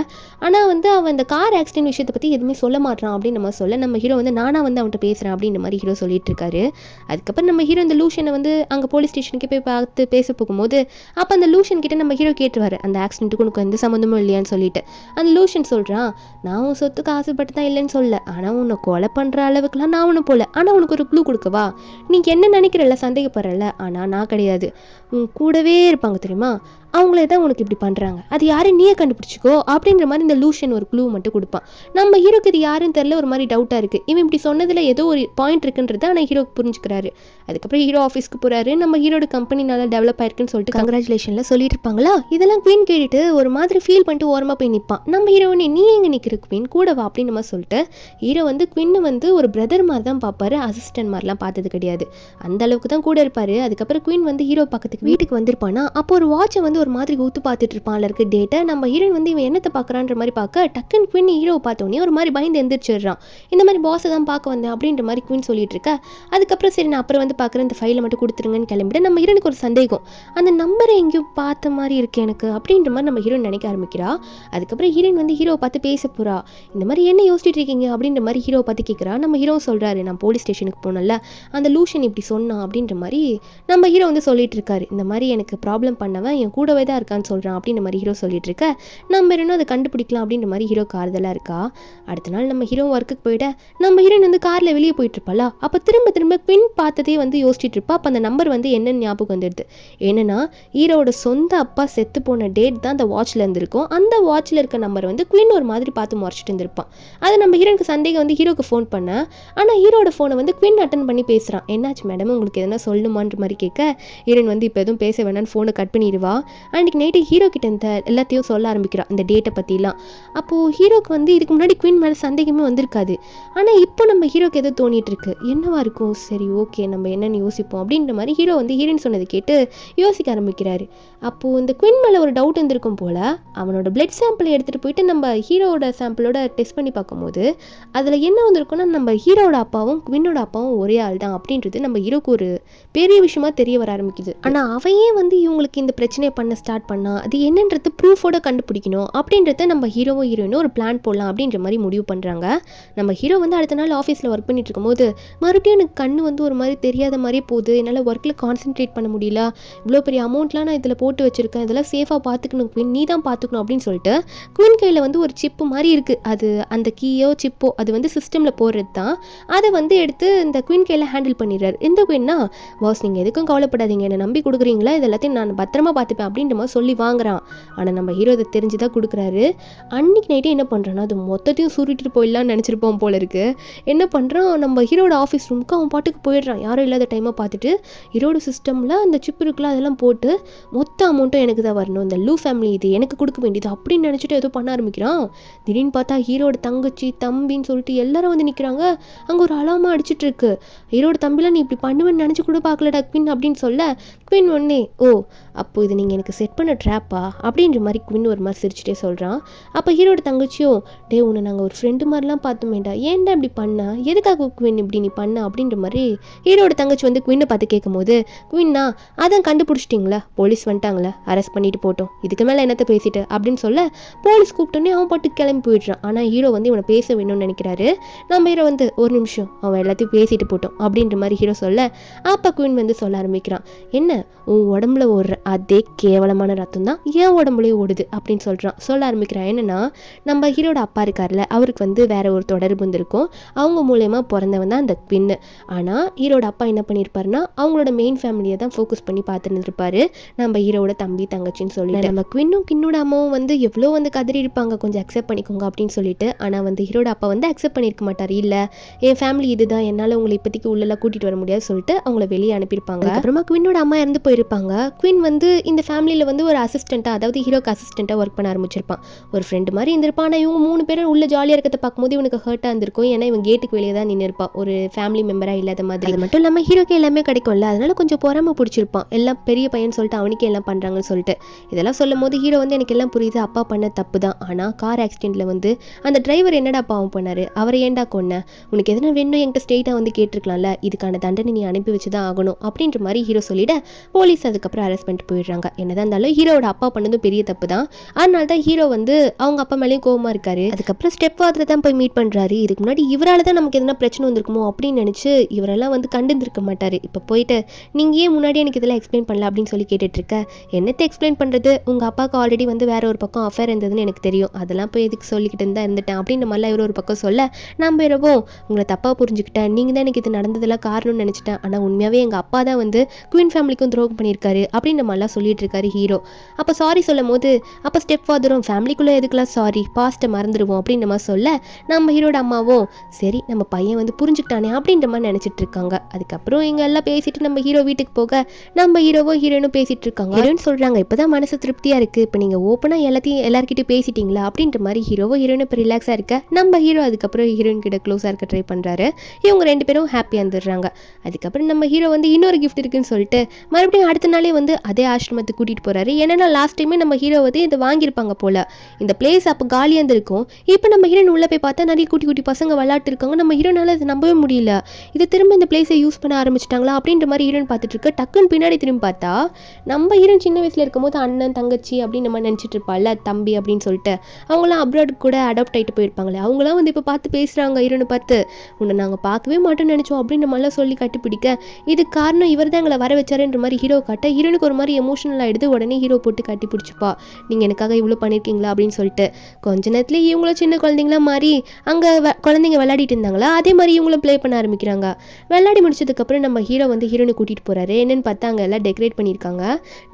ஆனால் வந்து அவன் இந்த கார் ஆக்சிடென்ட் விஷயத்தை பற்றி எதுவுமே சொல்ல மாட்டான் அப்படின்னு நம்ம சொல்ல நம்ம ஹீரோ வந்து நானாக வந்து அவன்கிட்ட பேசுகிறேன் அப்படின்ற மாதிரி ஹீரோ சொல்லிட்டு இருக்காரு. அதுக்கப்புறம் நம்ம ஹீரோ இந்த லூஷனை வந்து அங்கே போலீஸ் ஸ்டேஷனுக்கு போய் பார்த்து பேச போகும்போது அப்போ அந்த லூஷன் கிட்ட நம்ம ஹீரோ கேட்டுருவார் அந்த ஆக்சிடென்ட்டுக்கு உனக்கு எந்த சம்மந்தமும் இல்லையான்னு சொல்லிட்டு. அந்த லூஷன் சொல்கிறான் நான் உன் சொத்துக்கு ஆசைப்பட்டு தான் இல்லைன்னு சொல்ல, ஆனால் உன்னை கொலை பண்ணுற அளவுக்குலாம் நான் ஒன்று போல, ஆனால் உனக்கு ஒரு க்ளூ கொடுக்கவா, நீங்கள் என்ன நினைக்கிறல்ல சந்தேகப்படுறல, ஆனால் நான் கிடையாது, உன் கூடவே இருப்பாங்க தெரியுமா, அவங்களே தான் உனக்கு இப்படி பண்ணுறாங்க, அது யாரும் நீயே கண்டுபிடிச்சிக்கோ அப்படின்ற மாதிரி இந்த லூஷன் ஒரு க்ளூ மட்டும் கொடுப்பான். நம்ம ஹீரோக்கு இது யாருன்னு தெரில, ஒரு மாதிரி டவுட்டாக இருக்குது. இவன் இப்படி சொன்னதில் ஏதோ ஒரு பாயிண்ட் இருக்குன்றது ஆனால் ஹீரோக்கு புரிஞ்சுக்கிறாரு. அதுக்கப்புறம் ஹீரோ ஆஃபீஸ்க்கு போகிறாரு. நம்ம ஹீரோட கம்பெனி நல்லா டெவலப் ஆயிருக்குன்னு சொல்லிட்டு கங்க்ராச்சுலேஷனில் சொல்லிட்டு இருப்பாங்களா. இதெல்லாம் குவீன் கேட்டுட்டு ஒரு மாதிரி ஃபீல் பண்ணிட்டு ஓரமாக போய் நிற்பான். நம்ம ஹீரோனே நீ எங்கே நிற்கிற குவீன், கூட வா அப்படின்னு நம்ம சொல்லிட்டு ஹீரோ வந்து குவீனை வந்து ஒரு பிரதர் மாதிரி தான் பார்ப்பாரு, அசிஸ்டன்ட் மாதிரிலாம் பார்த்தது கிடையாது, அந்த அளவுக்கு தான் கூட இருப்பார். அதுக்கப்புறம் குவீன் வந்து ஹீரோ பக்கத்துக்கு வீட்டுக்கு வந்திருப்பானா அப்போ ஒரு வாட்சை வந்து ஒரு மாதிரி ஊத்து பார்த்துட்டு இருப்பான்ல இருக்க டேட்டை. நம்ம ஹீரோயின் வந்து இவன் என்னத்தை பார்க்குறான்ற மாதிரி பார்க்க டக்குன்னு குவீன் ஹீரோவை பார்த்தோன்னே ஒரு மாதிரி பயந்து எந்திரிச்சிடுறான். இந்த மாதிரி பாஸை தான் பார்க்க வந்தேன் அப்படின்ற மாதிரி குவீன் சொல்லிட்டு இருக்க. அதுக்கப்புறம் சரி நான் அப்புறம் வந்து பார்க்குறேன், இந்த ஃபைலை மட்டும் கொடுத்துருங்கன்னு கிளம்பிட்டு நம்ம ஹீரோனுக்கு ஒரு சந்தேகம், அந்த நம்பரை எங்கேயும் பார்த்த மாதிரி இருக்கு எனக்கு அப்படின்ற மாதிரி நம்ம ஹீரோயின் நினைக்க ஆரம்பிக்கிறா. அதுக்கப்புறம் ஹீரோயின் வந்து ஹீரோவை பார்த்து பேச போகிறா. இந்த மாதிரி என்ன யோசிச்சுட்டு இருக்கீங்க அப்படின்ற மாதிரி ஹீரோவை பார்த்து கேட்குறா. நம்ம ஹீரோ சொல்கிறாரு நான் போலீஸ் ஸ்டேஷனுக்கு போனல, அந்த லூஷன் இப்படி சொன்னான் அப்படின்ற மாதிரி நம்ம ஹீரோ வந்து சொல்லிட்டு இருக்காரு. இந்த மாதிரி எனக்கு ப்ராப்ளம் பண்ணவன் என் கூடவே தான் இருக்கான்னு சொல்கிறான் அப்படின்ற மாதிரி ஹீரோ சொல்லிட்டு இருக்க. நம்ம இன்னும் அதை கண்டுபிடிக்கலாம் அப்படின்ற மாதிரி ஹீரோக்கு ஆறுதலாக இருக்கா. அடுத்த நாள் நம்ம ஹீரோ ஒர்க்குக்கு போயிட்ட நம்ம ஹீரோயின் வந்து காரில் வெளியே போயிட்டு இருப்பாளா. அப்போ திரும்ப குவீன் பார்த்ததே வந்து யோசிச்சுட்டு இருப்பா. அப்போ அந்த நம்பர் வந்து என்னன்னு ஞாபகம் வந்துடுது. என்னன்னா ஹீரோட சொந்த அப்பா செத்து போன டேட் தான் அந்த வாட்சில் இருந்திருக்கும். அந்த வாட்சில் இருக்க நம்பர் வந்து குவீன் ஒரு மாதிரி பார்த்து முறைச்சிட்டு இருந்திருப்பான். அதை நம்ம ஹீரோனுக்கு சந்தேகம் வந்து ஹீரோக்கு ஃபோன் பண்ண, ஆனால் ஹீரோட ஃபோனை வந்து குவீன் அட்டன் பண்ணி பேசுகிறான். என்னாச்சு மேடம் உங்களுக்கு எதனா சொல்லணுமான்ற மாதிரி கேட்க ஹீரோயின் வந்து இப்போ எதுவும் பேச வேணான்னு ஃபோனை கட் பண்ணிடுவா. அன்றைக்கி நைட்டு ஹீரோ கிட்ட இந்த எல்லாத்தையும் சொல்ல ஆரம்பிக்கிறான், இந்த டேட்டை பற்றிலாம். அப்போது ஹீரோக்கு வந்து இதுக்கு முன்னாடி குவீன் மேலே சந்தேகமே வந்திருக்காது. ஆனால் இப்போ நம்ம ஹீரோக்கு எதோ தோணிட்டு இருக்கு, என்னவா இருக்கும், சரி ஓகே நம்ம என்னென்னு யோசிப்போம் அப்படின்ற மாதிரி ஹீரோ வந்து ஹீரோயின் சொன்னதை கேட்டு யோசிக்க ஆரம்பிக்கிறாரு. அப்போது இந்த குவீன் மேலே ஒரு டவுட் இருந்திருக்கும் போல். அவனோட பிளட் சாம்பிளை எடுத்துகிட்டு போயிட்டு நம்ம ஹீரோட சாம்பிளோட டெஸ்ட் பண்ணி பார்க்கும்போது அதில் என்ன வந்திருக்குன்னா நம்ம ஹீரோட அப்பாவும் குவீனோட அப்பாவும் ஒரே ஆள் தான் அப்படின்றது நம்ம ஹீரோக்கு ஒரு பெரிய விஷயமா தெரிய வர ஆரம்பிக்குது. ஆனால் அவையே வந்து இவங்களுக்கு இந்த பிரச்சனையை பண்ண ஸ்டார்ட் பண்ணா அது என்னன்றது ப்ரூஃபோட கண்டுபிடிக்கணும் அப்படின்றத நம்ம ஹீரோவும் ஹீரோயினும் ஒரு பிளான் போடலாம் அப்படின்ற மாதிரி முடிவு பண்ணுறாங்க. நம்ம ஹீரோ வந்து அடுத்த நாள் ஆஃபீஸில் ஒர்க் பண்ணிட்டு இருக்கும்போது மறுபடியும் எனக்கு கண்ணு வந்து ஒரு மாதிரி தெரியாத மாதிரியே போகுது, என்னால் ஒர்க்கில் கான்சென்ட்ரேட் பண்ண முடியல, இவ்வளோ பெரிய அமௌண்ட்லாம் நான் இதில் போட்டு வச்சுருக்கேன், இதெல்லாம் சேஃபாக பார்த்துக்கணும் குவீன், நீ தான் பார்த்துக்கணும் அப்படின்னு சொல்லிட்டு குவீன் கையில் வந்து ஒரு சிப்பு மாதிரி இருக்குது. அது அந்த கீயோ சிப்போ அது வந்து சிஸ்டமில் போடுறது தான். அதை வந்து எடுத்து இந்த குவீன் கையில் ஹேண்டில் பண்ணிடுறாரு. இந்த குவீன்னா பாஸ் நீங்கள் எதுக்கும் கவலைப்படாதீங்க, என்னை நம்பி கொடுக்குறீங்களா, இது எல்லாத்தையும் நான் பத்திரமா பார்த்துப்பேன் அப்படின்னு அப்படின்ற மாதிரி சொல்லி வாங்குறான். ஆனால் நம்ம ஹீரோ அதை தெரிஞ்சுதான் கொடுக்குறாரு. அன்னைக்கு நைட்டே என்ன பண்ணுறான்னா அது மொத்தத்தையும் சுருட்டிட்டு போயிடலாம்னு நினச்சிருப்போம் போல இருக்கு. என்ன பண்ணுறான், நம்ம ஹீரோட ஆஃபீஸ் ரூமுக்கு அவன் பாட்டுக்கு போயிடுறான். யாரும் இல்லாத டைமை பார்த்துட்டு ஹீரோட சிஸ்டமில் அந்த சிப் இருக்குல்ல அதெல்லாம் போட்டு மொத்த அமௌண்ட்டும் எனக்கு தான் வரணும், இந்த லூ ஃபேமிலி இது எனக்கு கொடுக்க வேண்டியது அப்படின்னு நினச்சிட்டு ஏதோ பண்ண ஆரம்பிக்கிறான். திடீர்னு பார்த்தா ஹீரோட தங்கச்சி தம்பின்னு சொல்லிட்டு எல்லாரும் வந்து நிற்கிறாங்க. அங்கே ஒரு அலாமா அடிச்சிட்டு இருக்கு. ஹீரோட தம்பிலாம் நீ இப்படி பண்ணுவேன்னு நினச்சி கூட பார்க்கலடா குவின் அப்படின்னு சொல்ல, குவின் ஒன்னே ஓ அப்போ இது நீங்கள் எனக்கு செட் பண்ண ட்ராப்பா அப்படின்ற மாதிரி குவின் ஒரு மாதிரி சிரிச்சுட்டே சொல்கிறான். அப்போ ஹீரோட தங்கச்சியும் டே உன்னை நாங்கள் ஒரு ஃப்ரெண்டு மாதிரிலாம் பார்த்தோமேண்டா, ஏன்டா இப்படி பண்ணா, எதுக்காக குவின் இப்படி நீ பண்ண அப்படின்ற மாதிரி ஹீரோட தங்கச்சி வந்து குவினை பார்த்து கேட்கும்போது, குவின்னா அதான் கண்டுபிடிச்சிட்டிங்களா, போலீஸ் வந்துட்டாங்களே, அரெஸ்ட் பண்ணிட்டு போட்டோம், இதுக்கு மேலே என்னத்தை பேசிட்டு அப்படின்னு சொல்ல போலீஸ் கூப்பிட்டோன்னே அவன் பாட்டுக்கு கிளம்பி போயிடுறான். ஆனால் ஹீரோ வந்து இவனை பேச வேணும்னு நினைக்கிறாரு. நம்ம ஹீரோ வந்து ஒரு நிமிஷம் அவன் எல்லாத்தையும் பேசிட்டு போட்டோம் அப்படின்ற மாதிரி ஹீரோ சொல்ல, அப்போ குவின் வந்து சொல்ல ஆரம்பிக்கிறான், என்ன உன் உடம்புல ஓடுற அதே கேவலமான ரத்தம் தான் என் உடம்புலேயே ஓடுது அப்படின்னு சொல்ல ஆரம்பிக்கிறான். என்னன்னா நம்ம ஹீரோட அப்பா இருக்கார்ல, அவருக்கு வந்து வேற ஒரு தொடர்பு வந்திருக்கும், அவங்க மூலயமா பிறந்தவன் தான் அந்த குவின். ஆனால் ஹீரோட அப்பா என்ன பண்ணியிருப்பாருன்னா அவங்களோட மெயின் ஃபேமிலியை தான் ஃபோக்கஸ் பண்ணி பார்த்துருந்துருப்பாரு, நம்ம ஹீரோட தம்பி தங்கச்சின்னு சொல்லிட்டு. நம்ம குவின்னும் கின்னோட அம்மாவும் வந்து எவ்வளோ வந்து கதறி இருப்பாங்க, கொஞ்சம் அக்செப்ட் பண்ணிக்கோங்க அப்படின்னு சொல்லிட்டு. ஆனால் வந்து ஹீரோட அப்பா வந்து அக்செப்ட் பண்ணியிருக்க மாட்டார். இல்லை என் ஃபேமிலி இதுதான், என்னால் உங்களை இப்போதைக்கு உள்ளெல்லாம் கூட்டிகிட்டு வர முடியாது சொல்லிட்டு அவங்கள வெளியே அனுப்பியிருப்பாங்க. அப்புறமா குவினோட அம்மா இறந்து போயிருப்பாங்க. குவின் வந்து இந்த ஃபேமிலியில் வந்து ஒரு அசிஸ்டண்ட்டாக, அதாவது ஹீரோக்கு அசிஸ்டண்ட்டாக ஒர்க் பண்ண ஆரம்பிச்சிருப்பான். ஒரு ஃப்ரெண்டு மாதிரி இருந்திருப்பான். ஆனால் இவங்க 3 பேரும் உள்ள ஜாலியாக இருக்கிறத பார்க்கும்போது இவனுக்கு ஹர்ட்டாக இருந்திருக்கும். ஏன்னா இவன் கேட்டுக்கு வெளியே தான் நின்று இருப்பான், ஒரு ஃபேமிலி மெம்பராக இல்லாத மாதிரி. அது மட்டும் இல்லாமல் ஹீரோக்கு எல்லாமே கிடைக்கும்ல, அதனால கொஞ்சம் பொறாம பிடிச்சிருப்பான். எல்லாம் பெரிய பையன் சொல்லிட்டு அவனுக்கே எல்லாம் பண்ணுறாங்கன்னு சொல்லிட்டு. இதெல்லாம் சொல்லும் போது ஹீரோ வந்து எனக்கு எல்லாம் புரியுது, அப்பா பண்ண தப்பு தான். ஆனால் கார் ஆக்சிடென்ட்டில் வந்து அந்த டிரைவர் என்னடா பாவம் பண்ணார், அவரை ஏன்டா கொன்ன, உனக்கு எதனா வேணும் என்கிட்ட ஸ்ட்ரெயிட்டாக வந்து கேட்டிருக்கலாம்ல, இதுக்கான தண்டனை நீ அனுப்பி வச்சு தான் ஆகணும் அப்படின்ற மாதிரி ஹீரோ சொல்லிட போலீஸ் அதுக்கப்புறம் அரெஸ்ட் பண்ணிட்டு போயிடுறாங்க. என்னதான் இருந்தாலும் ஹீரோட அப்பா பண்ணதும் பெரிய தப்பு தான். அதனால தான் ஹீரோ வந்து அவங்க அப்பா மேலேயும் கோவமா இருக்காரு. அதுக்கப்புறம் ஸ்டெப் ஃபாதரை தான் போய் மீட் பண்றாரு. இதுக்கு முன்னாடி இவரால் தான் நமக்கு எதனா பிரச்சனை வந்திருக்குமோ அப்படின்னு நினைச்சு இவரெல்லாம் வந்து கண்டுருக்க மாட்டாரு. இப்போ போயிட்டு நீங்க ஏன் முன்னாடி எனக்கு இதெல்லாம் எக்ஸ்பிளைன் பண்ணல அப்படின்னு சொல்லி கேட்டுட்டு இருக்க, என்னத்தை எக்ஸ்பிளைன் பண்றது, உங்க அப்பாவுக்கு ஆல்ரெடி வந்து வேற ஒரு பக்கம் அஃபேர் இருந்ததுன்னு எனக்கு தெரியும், அதெல்லாம் போய் எதுக்கு சொல்லிக்கிட்டு இருந்தா இருந்துட்டேன் அப்படின்ற மாதிரிலாம் இவர் ஒரு பக்கம் சொல்ல, நம்ம இரவும் உங்களை தப்பாக புரிஞ்சுக்கிட்டேன், நீங்கள் தான் எனக்கு இது நடந்ததெல்லாம் காரணம்னு நினச்சிட்டேன், ஆனால் உண்மையாகவே எங்கள் அப்பா தான் வந்து குயின் ஃபேமிலிக்கும் துரோகம் பண்ணியிருக்காரு அப்படின்ற மாதிரிலாம் சொல்லிட்டு இருக்காரு ஹீரோ. அப்போ சாரி சொல்லும் போது அப்போ ஸ்டெப் ஃபாதரும் ஃபேமிலிக்குள்ளே எதுக்கெல்லாம் சாரி, பாஸ்ட்டை மறந்துடுவோம் அப்படின்ற மாதிரி சொல்ல, நம்ம ஹீரோட அம்மாவும் சரி நம்ம பையன் வந்து புரிஞ்சுக்கிட்டானே அப்படின்ற மாதிரி நினச்சிட்டு இருக்காங்க. அதுக்கப்புறம் இங்கே எல்லாம் பேசிட்டு நம்ம ஹீரோ வீட்டுக்கு போக நம்ம ஹீரோவும் ஹீரோனும் பேசிட்டு இருக்காங்க. ஹீரோன்னு சொல்கிறாங்க இப்போதான் மனசு திருப்தியாக இருக்குது, இப்போ நீங்கள் ஓப்பனாக எல்லார்கிட்டையும் பேசிட்டீங்களா அப்படின்ற மாதிரி ஹீரோவும் ஹீரோனும் இப்போ ரிலாக்ஸாக இருக்க நம்ம ஹீரோ அதுக்கப்புறம் ஹீரோயின் கிட்ட க்ளோஸாக இருக்க ட்ரை பண்ணுறாரு. இவங்க 2 பேரும் ஹாப்பியாக இருந்துடுறாங்க. அதுக்கப்புறம் நம்ம ஹீரோ வந்து இன்னொரு கிஃப்ட் இருக்குன்னு சொல்லிட்டு மறுபடியும் அடுத்த நாளே வந்து அதே ஆசிரமத்துக்கு கூட்டிகிட்டு போகிறாரு. ஏன்னா லாஸ்ட் டைமே நம்ம ஹீரோ வந்து இதை வாங்கியிருப்பாங்க போல், இந்த பிளேஸ் அப்போ காலியாக இருந்திருக்கும். இப்போ நம்ம ஹீரோன் உள்ளே போய் பார்த்தா நிறைய குட்டி குட்டி பசங்க விளையாட்டு இருக்காங்க. நம்ம ஹீரோனால அதை நம்பவே முடியல, இது திரும்ப இந்த பிளேஸை யூஸ் பண்ண ஆரம்பிச்சிட்டாங்களா அப்படின்ற மாதிரி ஹீரோன் பார்த்துட்டு இருக்க. டக்குன்னு பின்னாடி திரும்பி பார்த்தா நம்ம ஹீரோன் சின்ன வயசில் இருக்கும்போது அண்ணன் தங்கச்சி அப்படின்னு நம்ம நினச்சிட்டு இருப்பாள்ல, தம்பி அப்படின்னு சொல்லிட்டு அவங்களாம் அப்ராட் கூட அடாப்ட் ஆகிட்டு போயிருப்பாங்களே, அவங்களாம் வந்து இப்போ பார்த்து பேசுகிறாங்க ஹீரோனை பார்த்து, உன்னை நாங்கள் பார்க்கவே மாட்டோம்னு நினச்சோம் அப்படின்னு நம்மளாம் சொல்லி கட்டிப்பிடிக்க, இது காரணம் இவர் தான் எங்களை வர வச்சாருன்ற மாதிரி ஹீரோ காட்ட ஹீரோனுக்கு ஒரு மாதிரி எமோஷனல் ஆகிடுது. உடனே ஹீரோ போட்டு கட்டி பிடிச்சிப்பா, நீங்கள் எனக்காக இவ்வளோ பண்ணியிருக்கீங்களா அப்படின்னு சொல்லிட்டு. கொஞ்ச நேரத்துலேயே இவங்களும் சின்ன குழந்தைங்களாம் மாறி அங்கே குழந்தைங்க விளையாடிட்டு இருந்தாங்களா, அதே மாதிரி இவங்களும் ப்ளே பண்ண ஆரம்பிக்கிறாங்க. விளையாடி முடிச்சதுக்கப்புறம் நம்ம ஹீரோ வந்து ஹீரோனை கூட்டிகிட்டு போகிறாரு. என்னென்னு பார்த்தா அங்கே எல்லாம் டெக்கரேட் பண்ணியிருக்காங்க.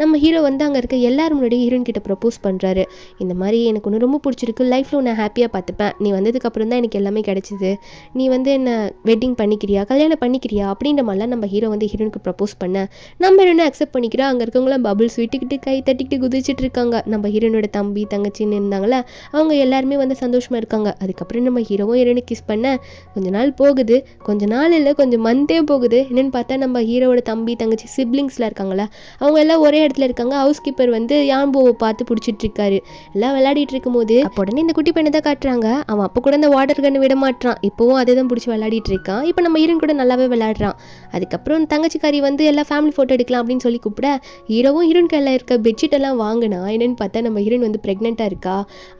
நம்ம ஹீரோ வந்து அங்கே இருக்க எல்லாரும் முன்னாடி ஹீரோயின் கிட்ட ப்ரப்போஸ் பண்ணுறாரு. இந்த மாதிரி எனக்கு ஒன்று ரொம்ப பிடிச்சிருக்கு, லைஃப்பில் நான் ஹாப்பியாக பார்த்துப்பேன், நீ வந்ததுக்கப்புறம் தான் எனக்கு எல்லாமே கிடச்சிது, நீ வந்து என்ன வெட்டிங் பண்ணிக்கிறியா, கல்யாணம் பண்ணிக்கிறியா அப்படின்ற மாதிரிலாம் நம்ம ஹீரோ வந்து ஹீரோனுக்கு ப்ரப்போஸ் பண்ண நம்ம ஹீரோனை அக்செப்ட் பண்ணிக்கிறா. அங்கே இருக்கவங்களாம் பபிள்ஸ் விட்டுக்கிட்டு கை தட்டிக்கிட்டு குதிச்சுட்டு இருக்காங்க. நம்ம ஹீரோனோட தம்பி தங்கச்சின்னு இருந்தாங்களே அவங்க எல்லாருமே வந்து சந்தோஷமாக இருக்காங்க. அதுக்கப்புறம் நம்ம ஹீரோவும் ஹீரோனை கிஸ் பண்ண கொஞ்ச நாள் போகுது, கொஞ்ச நாள் இல்லை கொஞ்சம் மந்தே போகுது. என்னென்னு பார்த்தா நம்ம ஹீரோட தம்பி தங்கச்சி சிப்ளிங்ஸில் இருக்காங்களா, அவங்க எல்லாம் ஒரே இடத்துல இருக்காங்க. ஹவுஸ் கீப்பர் வந்து யான்போவை பார்த்து பிடிச்சிட்டு இருக்காரு. எல்லாம் விளையாடிட்டு இருக்கும் போது அப்போ உடனே இந்த குட்டி பையனை தான் காட்டுறாங்க. அவன் அப்போ கூட இந்த வாட்டர் கன்று விட மாட்டான், இப்போவும் அதே தான் பிடிச்சி விளையாடிட்டு இருக்கான். இப்போ நம்ம ஹீரோன் கூட நல்லாவே விளையாடுறான். அதுக்கப்புறம் தங்கச்சிக்காரி வந்து எல்லாம் ஃபேமிலி ஃபோட்டோ எடுக்கலாம் அப்படின்னு சொல்லி கூப்பிட ஹீரோவும் ஹீரோன் கையில் இருக்க பெட்ஷீட் எல்லாம் வாங்கினா. என்னென்னு பார்த்தா நம்ம ஹீரோன் வந்து ப்ரெக்னெண்ட்டாக இருக்கா.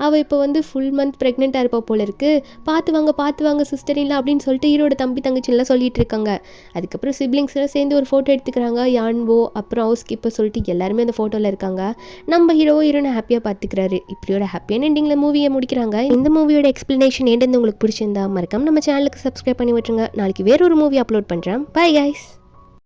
அவள் இப்போ வந்து ஃபுல் மந்த் ப்ரெக்னெண்ட்டாக இருப்பா போல இருக்கு. பார்த்து வாங்க சிஸ்டர் இல்லை அப்படின்னு சொல்லிட்டு ஹீரோட தம்பி தங்கச்சி எல்லாம் சொல்லிட்டு இருக்காங்க. அதுக்கப்புறம் சிப்ளிங்ஸ் எல்லாம் சேர்ந்து ஒரு ஃபோட்டோ எடுத்துக்கிறாங்க. யான்போ அப்புறம் ஹவுஸ் கீப்பர் சொல்லிட்டு எல்லாருமே அந்த ஃபோட்டோவில் இருக்காங்க. நம்ம ஹீரோவும் ஹீரோனை ஹாப்பியாக பார்த்துக்கிறாரு. இப்படியோட ஹாப்பியான எண்டிங்கில் மூவியை முடிக்கிறாங்க. இந்த மூவியோட எக்ஸ்பிளனேஷன் என்னன்னு உங்களுக்கு பிடிச்சிருந்தா மறக்காம நம்ம சேனலுக்கு சப்ஸ்கிரைப் பண்ணி விட்டுருங்க. நாளைக்கு வேற ஒரு மூவி அப்லோட் பண்ணுறேன். Bye guys.